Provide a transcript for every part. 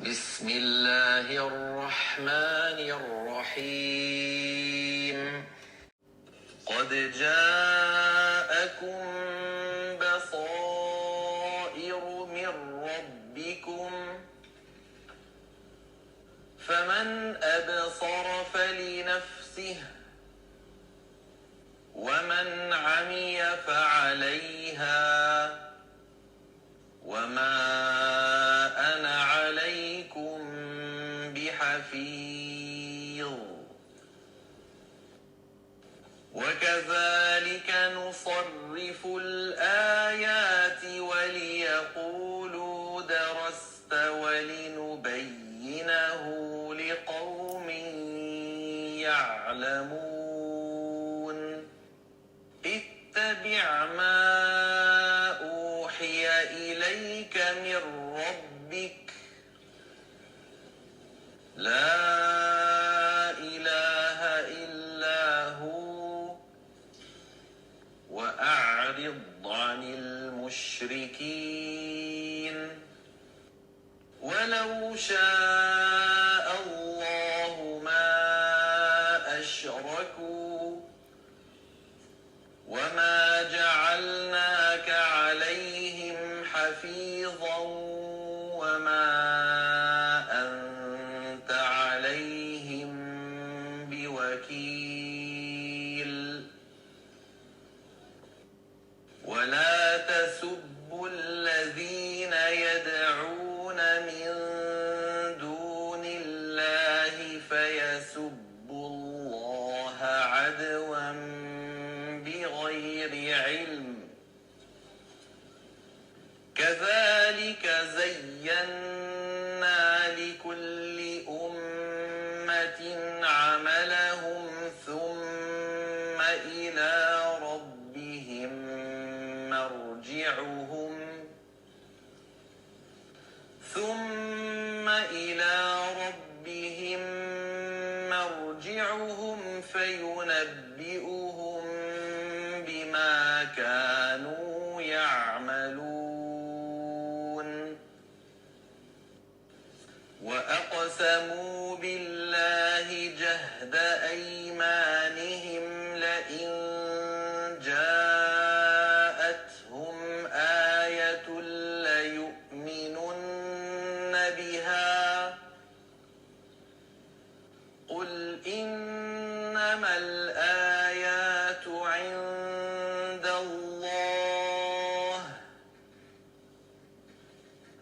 بسم الله الرحمن الرحيم قد جاءكم بصائر من ربكم فمن أبصر فلنفسه ومن عمي فعليها وما أنا عليكم بحفيظ وكذلك نصرف الآيات وليقولوا درست ولنبينه لقوم يعلمون اتبع ما أوحي إليك من ربك لا إله إلا هو وأعرض عن المشركين ولو شاء الله ما أشركوا وما جعلناك عليهم حفيظا وما أنت عليهم بوكيل ولا تسبوا الذين يدعون من دون الله فيسبوا الله عدوا بغير علم كذلك زينا لكل أمة عملهم ثم إلى ربهم مرجعهم فينبئهم بما كانوا يعملون وأقسموا بالله جهد أيمانهم لئن جاءتهم آية ليؤمنن بها قل إنما الآيات عند الله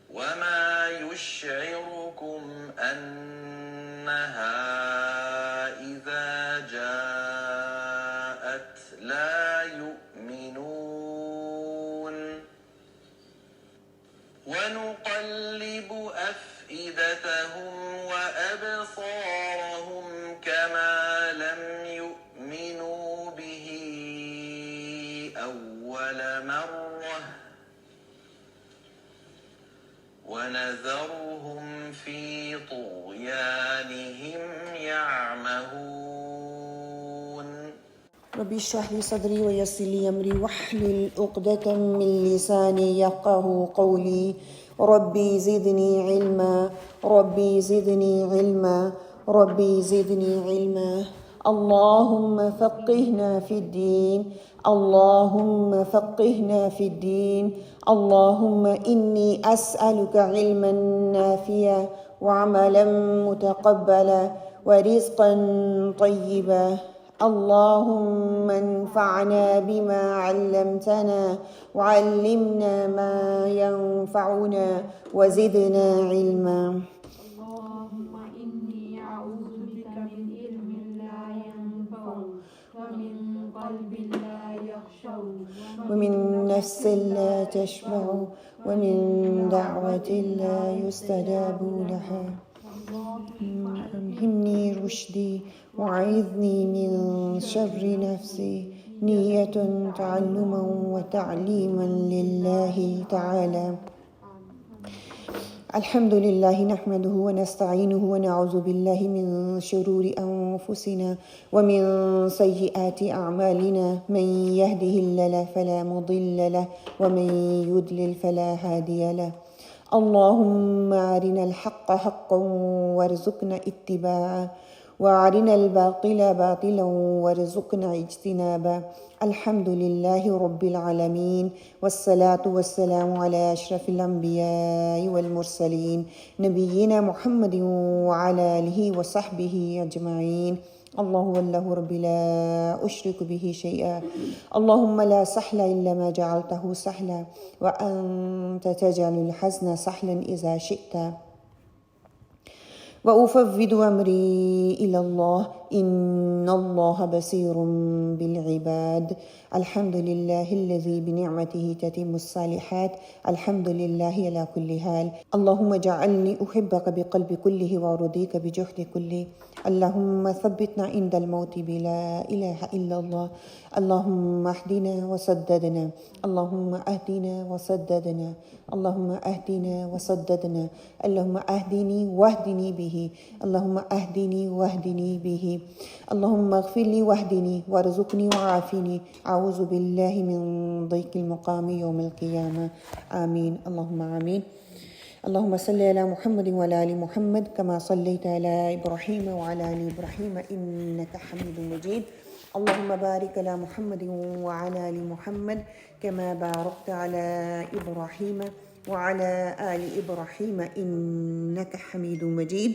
وما يشعركم أنها إذا جاءت لا يؤمنون ونقلب أفئدتهم وأبصارهم كما لم يؤمنوا به أول مرة ونذرهم في طغيانهم يعمهون رب اشرح لي صدري ويسر لي أمري واحلل عقدة من لساني يفقهوا قولي ربي زدني علما ربي زدني علما ربي زدني علما اللهم فقهنا في الدين اللهم فقهنا في الدين اللهم إني أسألك علما نافعا وعملا متقبلا ورزقا طيبا اللهم انفعنا بما علمتنا وعلمنا ما ينفعنا وزدنا علما اللهم إني أعوذ بك من علم لا ينفع ومن قلب لا يخشع ومن نفس لا تشبع ومن دعوة لا يستجاب لها ألهمني رشدي وعظني من شر نفسي نية تعلما وتعليما لله تعالى الحمد لله نحمده ونستعينه ونعوذ بالله من شرور أنفسنا ومن سيئات أعمالنا من يهده الله فلا مضل له ومن يضلل فلا هادي له اللهم أرنا الحق حقا وارزقنا اتباعه وأرنا الباطل باطلا وارزقنا اجتنابه. الحمد لله رب العالمين والصلاة والسلام على أشرف الأنبياء والمرسلين نبينا محمد وعلى آله وصحبه أجمعين. الله والله ربي لا أشرك به شيئا. اللهم لا سهل إلا ما جعلته سهلا وأنت تجعل الحزن سهلا إذا شئت. وأفوض أمري إلى الله إن الله بصير بالعباد. الحمد لله الذي بنعمته تتم الصالحات. الحمد لله على كل حال. اللهم اجعلني أحبك بقلب كله وأرضيك بجهد كله. اللهم ثبتنا عند الموت بلا إله إلا الله. اللهم اهدنا وسددنا. اللهم اهدنا وسددنا. اللهم اهدنا وسددنا. اللهم اهدني واهدني به. اللهم اهدني واهدني به. اللهم اغفر لي واهدني وارزقني وعافني. أعوذ بالله من ضيق المقام يوم القيامة. آمين اللهم آمين. اللهم صل على محمد وعلى آل محمد كما صليت على إبراهيم وعلى آل إبراهيم إنك حميد مجيد. اللهم بارك على محمد وعلى آل محمد كما باركت على إبراهيم وعلى آل إبراهيم إنك حميد مجيد.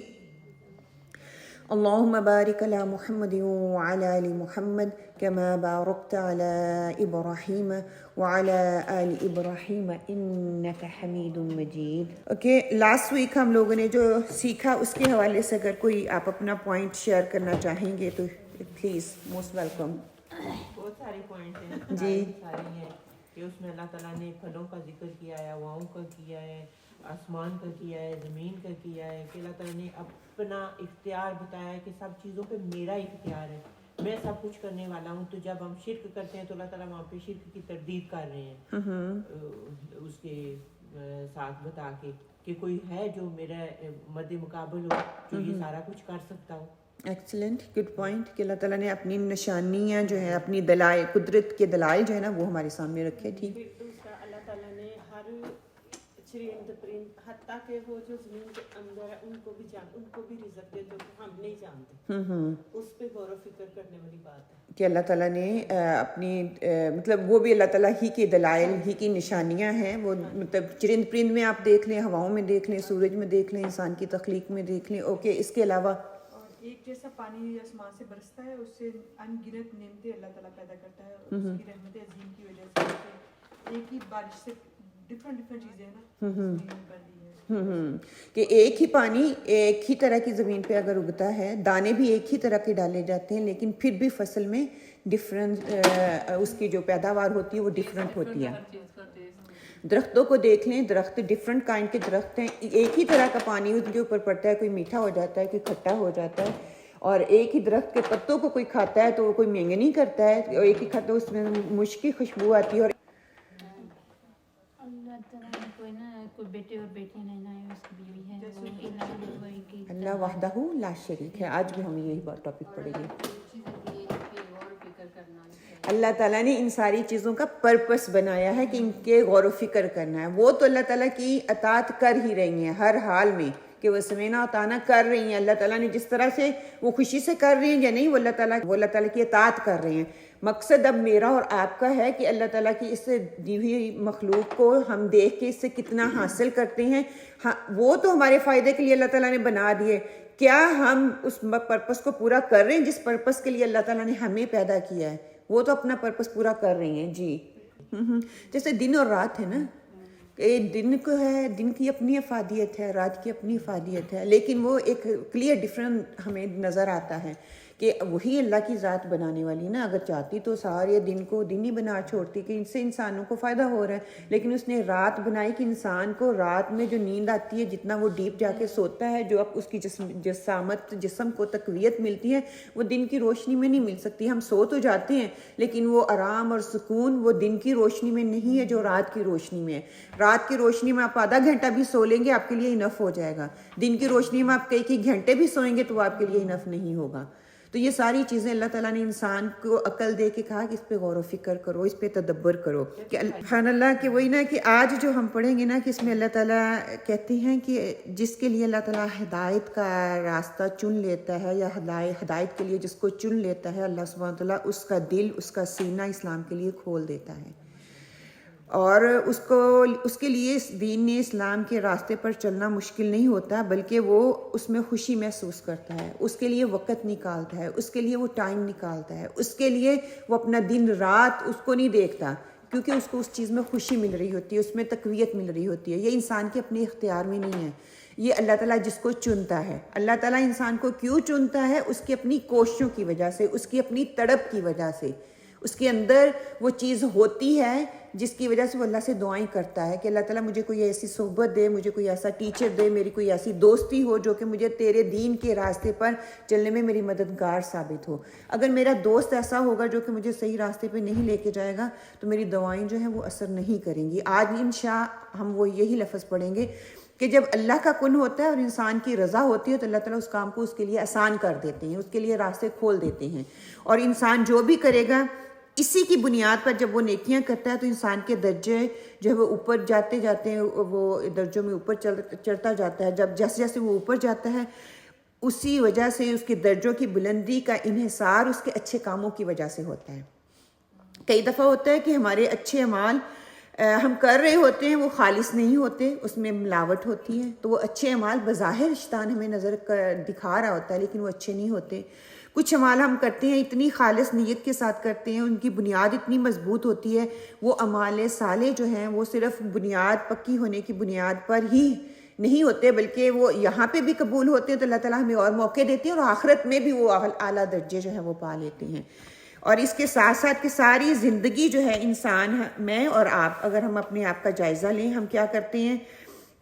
اللهم بارك على محمد وعلى آل محمد كما باركت على إبراهيم وعلى آل إبراهيم إنك حميد مجيد. اوکے لاسٹ ویک ہم لوگوں نے جو سیکھا اس کے حوالے سے اگر کوئی آپ اپنا پوائنٹ شیئر کرنا چاہیں گے تو پلیز موسٹ ویلکم. بہت سارے پوائنٹ ہیں جی سارے ہیں کہ اس میں اللہ تعالیٰ نے پھلوں کا ذکر کیا ہے, ہواؤں کا کیا ہے, آسمان کا کیا ہے, زمین کا کیا ہے, کہ اللہ تعالیٰ نے اپنا اختیار بتایا ہے کہ سب چیزوں پہ میرا اختیار ہے, میں سب کچھ کرنے والا ہوں. تو جب ہم شرک کرتے ہیں تو اللہ تعالیٰ وہاں پہ شرک کی تردید کر رہے ہیں اس کے ساتھ بتا کے کہ کوئی ہے جو میرا مد مقابل ہو جو یہ سارا کچھ کر سکتا ہو. ایکسلنٹ گڈ پوائنٹ کہ اللہ تعالیٰ نے اپنی نشانیاں جو ہیں اپنی دلائل قدرت کے دلائل جو ہے نا وہ ہمارے سامنے رکھے. ٹھیک دوسرا اللہ تعالیٰ نے ہر چرند پرند حتیٰ کہ وہ جو زمین کے اندر ہے ان کو بھی رزق دے جو کہ ہم نہیں جانتے, اس پہ غور و فکر کرنے والی بات ہے کہ اللہ تعالیٰ نے اپنی مطلب وہ بھی اللہ تعالیٰ ہی کے دلائل ہی کی نشانیاں ہیں. وہ مطلب چرند پرند میں آپ دیکھ لیں, ہواؤں میں دیکھ لیں, سورج میں دیکھ لیں, انسان کی تخلیق میں دیکھ لیں. اوکے اس کے علاوہ ایک جیسا پانی آسمان سے برستا ہے, اس سے ان گنت نعمتیں اللہ تعالیٰ پیدا کرتا ہے, اور اس کی رحمت عظیم کی وجہ سے ایک ہی بارش سے ڈفرنٹ چیزیں نا کہ ایک ہی پانی ایک ہی طرح کی زمین پہ اگر اگتا ہے, دانے بھی ایک ہی طرح کے ڈالے جاتے ہیں, لیکن پھر بھی فصل میں ڈفرنٹ اس کی جو پیداوار ہوتی ہے وہ ڈفرنٹ ہوتی ہے. درختوں کو دیکھ لیں, درخت ڈفرنٹ کائنڈ کے درخت ہیں, ایک ہی طرح کا پانی ان کے اوپر پڑتا ہے, کوئی میٹھا ہو جاتا ہے, کوئی کھٹا ہو جاتا ہے. اور ایک ہی درخت کے پتوں کو کوئی کھاتا ہے تو وہ کوئی مینگنی کرتا ہے, اور ایک ہی کھاتا ہے اس میں مشک کی خوشبو آتی ہے. اور اللہ تعالیٰ نے کوئی نا کوئی بیٹے اور بیٹی نہیں نہ اس کی بیوی ہے, اللہ وحدہ لا شریک ہے. آج بھی ہم یہی ٹاپک پڑھیں گے. اللہ تعالیٰ نے ان ساری چیزوں کا پرپس بنایا ہے کہ ان کے غور و فکر کرنا ہے. وہ تو اللہ تعالیٰ کی اطاعت کر ہی رہی ہیں ہر حال میں, کہ وہ سمینا اطاعنا کر رہی ہیں. اللہ تعالیٰ نے جس طرح سے وہ خوشی سے کر رہی ہیں یا نہیں, وہ اللہ تعالیٰ کی اطاعت کر رہے ہیں. مقصد اب میرا اور آپ کا ہے کہ اللہ تعالیٰ کی اس سے دی ہوئی مخلوق کو ہم دیکھ کے اس سے کتنا حاصل کرتے ہیں. وہ تو ہمارے فائدے کے لیے اللہ تعالیٰ نے بنا دیے, کیا ہم اس پرپس کو پورا کر رہے ہیں جس پرپس کے لیے اللہ تعالیٰ نے ہمیں پیدا کیا ہے. وہ تو اپنا پرپس پورا کر رہی ہیں. جی جیسے دن اور رات ہے نا, دن کو ہے, دن کی اپنی افادیت ہے, رات کی اپنی افادیت ہے, لیکن وہ ایک کلیئر ڈفرنٹ ہمیں نظر آتا ہے کہ وہی اللہ کی ذات بنانے والی نا, اگر چاہتی تو سارے دن کو دن ہی بنا چھوڑتی کہ ان سے انسانوں کو فائدہ ہو رہا ہے, لیکن اس نے رات بنائی کہ انسان کو رات میں جو نیند آتی ہے, جتنا وہ ڈیپ جا کے سوتا ہے, جو اب اس کی جسامت جسم کو تقویت ملتی ہے, وہ دن کی روشنی میں نہیں مل سکتی. ہم سو تو جاتے ہیں لیکن وہ آرام اور سکون وہ دن کی روشنی میں نہیں ہے جو رات کی روشنی میں ہے. رات کی روشنی میں آپ آدھا گھنٹہ بھی سو لیں گے آپ کے لیے انف ہو جائے گا. دن کی روشنی میں آپ کئی گھنٹے بھی سوئیں گے تو وہ آپ کے لیے انف نہیں ہوگا. تو یہ ساری چیزیں اللہ تعالیٰ نے انسان کو عقل دے کے کہا کہ اس پہ غور و فکر کرو، اس پہ تدبر کرو کہ سبحان اللہ کہ وہی نا کہ آج جو ہم پڑھیں گے نا کہ اس میں اللہ تعالیٰ کہتے ہیں کہ جس کے لیے اللہ تعالیٰ ہدایت کا راستہ چن لیتا ہے یا ہدایت کے لیے جس کو چن لیتا ہے اللہ سبحانہ تعالیٰ اس کا دل، اس کا سینہ اسلام کے لیے کھول دیتا ہے، اور اس کے لیے اس دین نے اسلام کے راستے پر چلنا مشکل نہیں ہوتا، بلکہ وہ اس میں خوشی محسوس کرتا ہے، اس کے لیے وقت نکالتا ہے، اس کے لیے وہ ٹائم نکالتا ہے، اس کے لیے وہ اپنا دن رات اس کو نہیں دیکھتا، کیونکہ اس کو اس چیز میں خوشی مل رہی ہوتی ہے، اس میں تقویت مل رہی ہوتی ہے۔ یہ انسان کے اپنے اختیار میں نہیں ہے، یہ اللہ تعالیٰ جس کو چنتا ہے۔ اللہ تعالیٰ انسان کو کیوں چنتا ہے؟ اس کی اپنی کوششوں کی وجہ سے، اس کی اپنی تڑپ کی وجہ سے، اس کے اندر وہ چیز ہوتی ہے جس کی وجہ سے وہ اللہ سے دعائیں کرتا ہے کہ اللہ تعالیٰ مجھے کوئی ایسی صحبت دے، مجھے کوئی ایسا ٹیچر دے، میری کوئی ایسی دوستی ہو جو کہ مجھے تیرے دین کے راستے پر چلنے میں میری مددگار ثابت ہو۔ اگر میرا دوست ایسا ہوگا جو کہ مجھے صحیح راستے پہ نہیں لے کے جائے گا تو میری دعائیں جو ہیں وہ اثر نہیں کریں گی۔ آج انشاء ہم وہ یہی لفظ پڑھیں گے کہ جب اللہ کا کن ہوتا ہے اور انسان کی رضا ہوتی ہے تو اللہ تعالیٰ اس کام کو اس کے لیے آسان کر دیتے ہیں، اس کے لیے راستے کھول دیتے ہیں، اور انسان جو بھی کرے گا اسی کی بنیاد پر جب وہ نیکیاں کرتا ہے تو انسان کے درجے جو ہے وہ اوپر جاتے جاتے ہیں، وہ درجوں میں اوپر چڑھتا جاتا ہے۔ جب جیسے جیسے وہ اوپر جاتا ہے اسی وجہ سے اس کے درجوں کی بلندی کا انحصار اس کے اچھے کاموں کی وجہ سے ہوتا ہے۔ کئی دفعہ ہوتا ہے کہ ہمارے اچھے اعمال ہم کر رہے ہوتے ہیں وہ خالص نہیں ہوتے، اس میں ملاوٹ ہوتی ہے، تو وہ اچھے اعمال بظاہر شیطان ہمیں نظر دکھا رہا ہوتا ہے لیکن وہ اچھے نہیں ہوتے۔ کچھ اعمال ہم کرتے ہیں اتنی خالص نیت کے ساتھ کرتے ہیں، ان کی بنیاد اتنی مضبوط ہوتی ہے، وہ اعمال صالح جو ہیں وہ صرف بنیاد پکی ہونے کی بنیاد پر ہی نہیں ہوتے بلکہ وہ یہاں پہ بھی قبول ہوتے ہیں تو اللہ تعالیٰ ہمیں اور موقع دیتے ہیں، اور آخرت میں بھی وہ اعلیٰ درجے جو ہیں وہ پا لیتے ہیں۔ اور اس کے ساتھ ساتھ کہ ساری زندگی جو ہے انسان، میں اور آپ، اگر ہم اپنے آپ کا جائزہ لیں، ہم کیا کرتے ہیں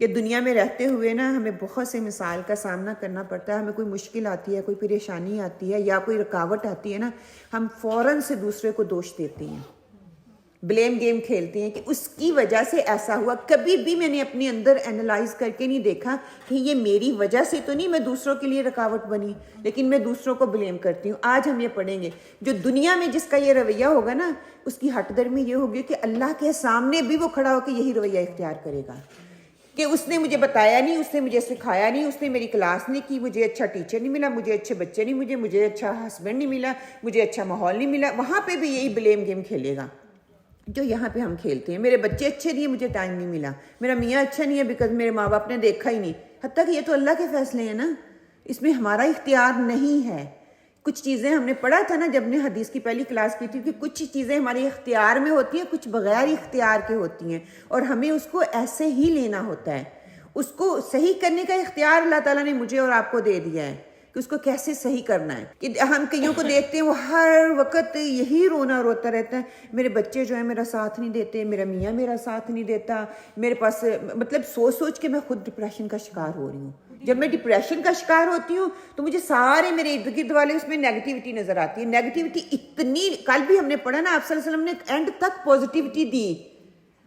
کہ دنیا میں رہتے ہوئے نا ہمیں بہت سے مسائل کا سامنا کرنا پڑتا ہے، ہمیں کوئی مشکل آتی ہے، کوئی پریشانی آتی ہے یا کوئی رکاوٹ آتی ہے نا، ہم فوراً سے دوسرے کو دوش دیتے ہیں، بلیم گیم کھیلتے ہیں کہ اس کی وجہ سے ایسا ہوا۔ کبھی بھی میں نے اپنے اندر اینالائز کر کے نہیں دیکھا کہ یہ میری وجہ سے تو نہیں، میں دوسروں کے لیے رکاوٹ بنی، لیکن میں دوسروں کو بلیم کرتی ہوں۔ آج ہم یہ پڑھیں گے جو دنیا میں جس کا یہ رویہ ہوگا نا، اس کی ہٹ درمی یہ ہوگی کہ اللہ کے سامنے بھی وہ کھڑا ہو کے یہی رویہ اختیار کرے گا کہ اس نے مجھے بتایا نہیں، اس نے مجھے سکھایا نہیں، اس نے میری کلاس نہیں کی، مجھے اچھا ٹیچر نہیں ملا، مجھے اچھے بچے نہیں مجھے اچھا ہسبینڈ نہیں ملا، مجھے اچھا ماحول نہیں ملا۔ وہاں پہ بھی یہی بلیم گیم کھیلے گا جو یہاں پہ ہم کھیلتے ہیں۔ میرے بچے اچھے نہیں ہیں، مجھے ٹائم نہیں ملا، میرا میاں اچھا نہیں ہے بیکاز میرے ماں باپ نے دیکھا ہی نہیں۔ حتیٰ کہ یہ تو اللہ کے فیصلے ہیں نا، اس میں ہمارا اختیار نہیں ہے۔ کچھ چیزیں ہم نے پڑھا تھا نا جب نے حدیث کی پہلی کلاس کی تھی کہ کچھ چیزیں ہمارے اختیار میں ہوتی ہیں، کچھ بغیر اختیار کے ہوتی ہیں، اور ہمیں اس کو ایسے ہی لینا ہوتا ہے۔ اس کو صحیح کرنے کا اختیار اللہ تعالیٰ نے مجھے اور آپ کو دے دیا ہے کہ اس کو کیسے صحیح کرنا ہے۔ کہ ہم کئیوں کو دیکھتے ہیں وہ ہر وقت یہی رونا روتا رہتا ہے، میرے بچے جو ہیں میرا ساتھ نہیں دیتے، میرا میاں میرا ساتھ نہیں دیتا، میرے پاس مطلب سوچ کے میں خود ڈپریشن کا شکار ہو رہی ہوں۔ جب میں ڈپریشن کا شکار ہوتی ہوں تو مجھے سارے میرے ارد گرد والے اس میں نیگیٹیوٹی نظر آتی ہے۔ نیگیٹیوٹی اتنی، کل بھی ہم نے پڑھا نا، آپ صلی اللہ علیہ وسلم نے اینڈ تک پازیٹیوٹی دی،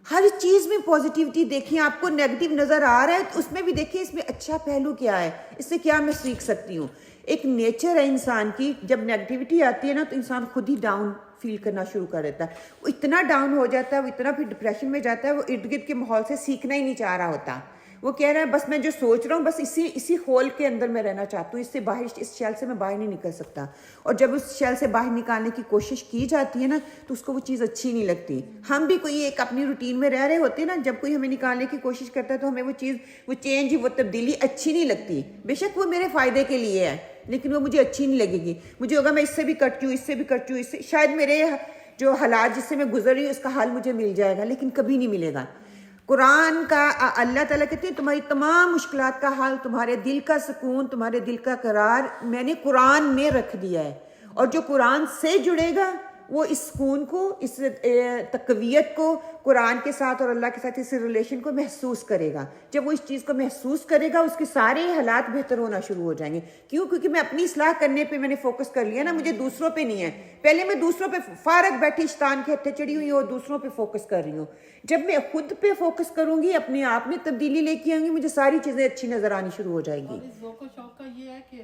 ہر چیز میں پازیٹیوٹی دیکھیں۔ آپ کو نیگیٹیو نظر آ رہا ہے تو اس میں بھی دیکھیں اس میں اچھا پہلو کیا ہے، اس سے کیا میں سیکھ سکتی ہوں۔ ایک نیچر ہے انسان کی، جب نیگیٹیوٹی آتی ہے نا تو انسان خود ہی ڈاؤن فیل کرنا شروع کر دیتا ہے، وہ اتنا ڈاؤن ہو جاتا ہے، وہ اتنا پھر ڈپریشن میں جاتا ہے، وہ ارد گرد کے ماحول سے سیکھنا ہی نہیں چاہ رہا ہوتا۔ وہ کہہ رہا ہے بس میں جو سوچ رہا ہوں بس اسی ہول کے اندر میں رہنا چاہتا ہوں، اس سے باہر، اس شیل سے میں باہر نہیں نکل سکتا۔ اور جب اس شیل سے باہر نکالنے کی کوشش کی جاتی ہے نا تو اس کو وہ چیز اچھی نہیں لگتی۔ ہم بھی کوئی ایک اپنی روٹین میں رہ رہے ہوتے ہیں نا، جب کوئی ہمیں نکالنے کی کوشش کرتا ہے تو ہمیں وہ چیز، وہ چینج، وہ تبدیلی اچھی نہیں لگتی۔ بے شک وہ میرے فائدے کے لیے ہے لیکن وہ مجھے اچھی نہیں لگے گی۔ مجھے ہوگا میں اس سے بھی کرتی ہوں، اس سے بھی کرتی ہوں، اس سے شاید میرے جو حالات جس سے میں گزر رہی ہوں اس کا حل مجھے مل جائے گا، لیکن کبھی نہیں ملے گا۔ قرآن کا اللہ تعالیٰ کہتے ہیں تمہاری تمام مشکلات کا حل، تمہارے دل کا سکون، تمہارے دل کا قرار میں نے قرآن میں رکھ دیا ہے، اور جو قرآن سے جڑے گا وہ اس سکون کو، اس تقویت کو قرآن کے ساتھ اور اللہ کے ساتھ اس ریلیشن کو محسوس کرے گا۔ جب وہ اس چیز کو محسوس کرے گا اس کے سارے حالات بہتر ہونا شروع ہو جائیں گے۔ کیوں؟ کیونکہ میں اپنی اصلاح کرنے پہ میں نے فوکس کر لیا نا، مجھے دوسروں پہ نہیں ہے۔ پہلے میں دوسروں پہ فارغ بیٹھی شیطان کے ہتھے چڑھی ہوئی ہوں اور دوسروں پہ فوکس کر رہی ہوں۔ جب میں خود پہ فوکس کروں گی، اپنے آپ میں تبدیلی لے کے آؤں گی، مجھے ساری چیزیں اچھی نظر آنی شروع ہو جائیں گی۔ اور اس ذوق و شوق کا یہ ہے کہ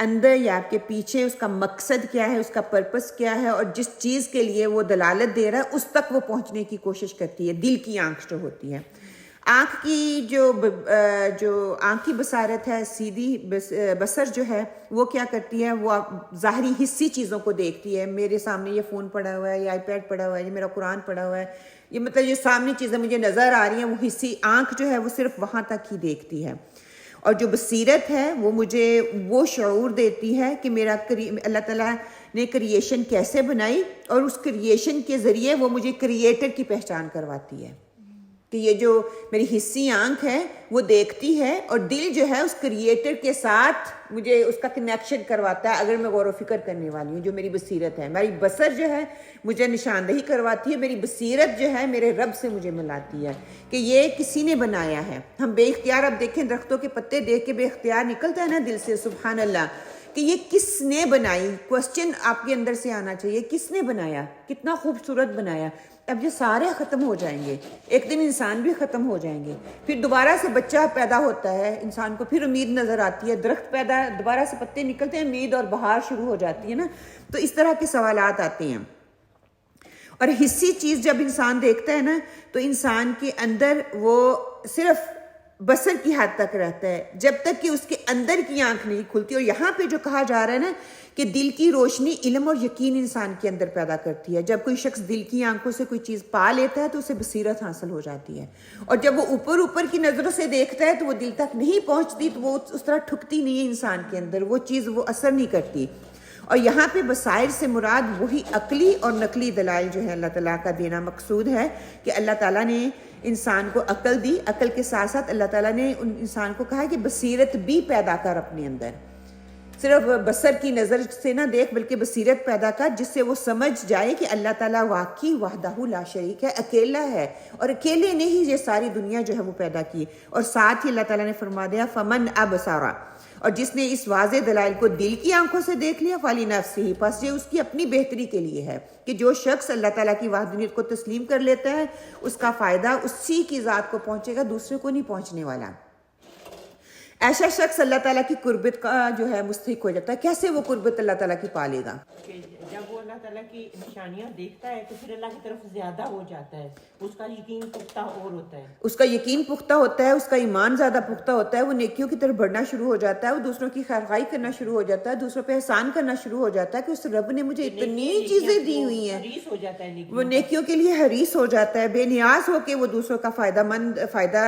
اندر یا آپ کے پیچھے اس کا مقصد کیا ہے, اس کا پرپس کیا ہے, اور جس چیز کے لیے وہ دلالت دے رہا ہے اس تک وہ پہنچنے کی کوشش کرتی ہے. دل کی آنکھ جو ہوتی ہے, آنکھ کی جو آنکھ کی بصارت ہے, سیدھی بصر جو ہے, وہ کیا کرتی ہے, وہ ظاہری حصی چیزوں کو دیکھتی ہے. میرے سامنے یہ فون پڑا ہوا ہے, یہ آئی پیڈ پڑا ہوا ہے, یہ میرا قرآن پڑا ہوا ہے, یہ مطلب جو سامنے چیزیں مجھے نظر آ رہی ہیں, وہ حصی آنکھ جو ہے وہ صرف وہاں تک ہی دیکھتی ہے. اور جو بصیرت ہے وہ مجھے وہ شعور دیتی ہے کہ میرا اللہ تعالیٰ نے کریشن کیسے بنائی, اور اس کریشن کے ذریعے وہ مجھے کریٹر کی پہچان کرواتی ہے کہ یہ جو میری حصی آنکھ ہے وہ دیکھتی ہے, اور دل جو ہے اس کریٹر کے ساتھ مجھے اس کا کنیکشن کرواتا ہے اگر میں غور و فکر کرنے والی ہوں. جو میری بصیرت ہے, میری بصر جو ہے مجھے نشاندہی کرواتی ہے, میری بصیرت جو ہے میرے رب سے مجھے ملاتی ہے کہ یہ کسی نے بنایا ہے. ہم بے اختیار, اب دیکھیں درختوں کے پتے دیکھ کے بے اختیار نکلتا ہے نا دل سے, سبحان اللہ, کہ یہ کس نے بنائی. کوسچن آپ کے اندر سے آنا چاہیے, کس نے بنایا, کتنا خوبصورت بنایا. اب یہ سارے ختم ہو جائیں گے, ایک دن انسان بھی ختم ہو جائیں گے, پھر دوبارہ سے بچہ پیدا ہوتا ہے, انسان کو پھر امید نظر آتی ہے, درخت پیدا, دوبارہ سے پتے نکلتے ہیں, امید اور بہار شروع ہو جاتی ہے نا. تو اس طرح کے سوالات آتے ہیں. اور حصی چیز جب انسان دیکھتا ہے نا تو انسان کے اندر وہ صرف بصر کی حد تک رہتا ہے جب تک کہ اس کے اندر کی آنکھ نہیں کھلتی. اور یہاں پہ جو کہا جا رہا ہے نا کہ دل کی روشنی علم اور یقین انسان کے اندر پیدا کرتی ہے. جب کوئی شخص دل کی آنکھوں سے کوئی چیز پا لیتا ہے تو اسے بصیرت حاصل ہو جاتی ہے, اور جب وہ اوپر کی نظروں سے دیکھتا ہے تو وہ دل تک نہیں پہنچتی, تو وہ اس طرح ٹھکتی نہیں ہے انسان کے اندر, وہ چیز وہ اثر نہیں کرتی. اور یہاں پہ بصائر سے مراد وہی عقلی اور نقلی دلائل جو ہے اللہ تعالیٰ کا دینا مقصود ہے کہ اللہ تعالیٰ نے انسان کو عقل دی, عقل کے ساتھ ساتھ اللہ تعالیٰ نے انسان کو کہا کہ بصیرت بھی پیدا کر اپنے اندر. صرف بصر کی نظر سے نہ دیکھ بلکہ بصیرت پیدا کر, جس سے وہ سمجھ جائے کہ اللہ تعالیٰ واقعی وحدہ لا شریک ہے, اکیلا ہے, اور اکیلے نے ہی یہ ساری دنیا جو ہے وہ پیدا کی. اور ساتھ ہی اللہ تعالیٰ نے فرما دیا فمن ابصر, اور جس نے اس واضح دلائل کو دل کی آنکھوں سے دیکھ لیا فلی نفسہ, پس یہ اس کی اپنی بہتری کے لیے ہے کہ جو شخص اللہ تعالیٰ کی وحدانیت کو تسلیم کر لیتا ہے اس کا فائدہ اسی کی ذات کو پہنچے گا, دوسرے کو نہیں پہنچنے والا. ایسا شخص اللہ تعالیٰ کی قربت کا جو ہے مستحق ہو جاتا ہے. کیسے وہ قربت اللہ تعالیٰ کی پالے گا؟ کہ جب وہ اللہ تعالیٰ کی نشانیاں دیکھتا ہے تو پھر اللہ کی طرف زیادہ ہو جاتا ہے, اس کا یقین پختہ اور ہوتا ہے, اس کا یقین پختہ ہوتا ہے, اس کا ایمان زیادہ پختہ ہوتا ہے, وہ نیکیوں کی طرف بڑھنا شروع ہو جاتا ہے, وہ دوسروں کی خیرخواہی کرنا شروع ہو جاتا ہے, دوسروں پہ احسان کرنا شروع ہو جاتا ہے کہ اس رب نے مجھے اتنی چیزیں دی ہوئی ہیں, حریص ہو جاتا ہے وہ نیکیوں کے لیے حریص ہو جاتا ہے, بے نیاز ہو کے وہ دوسروں کا فائدہ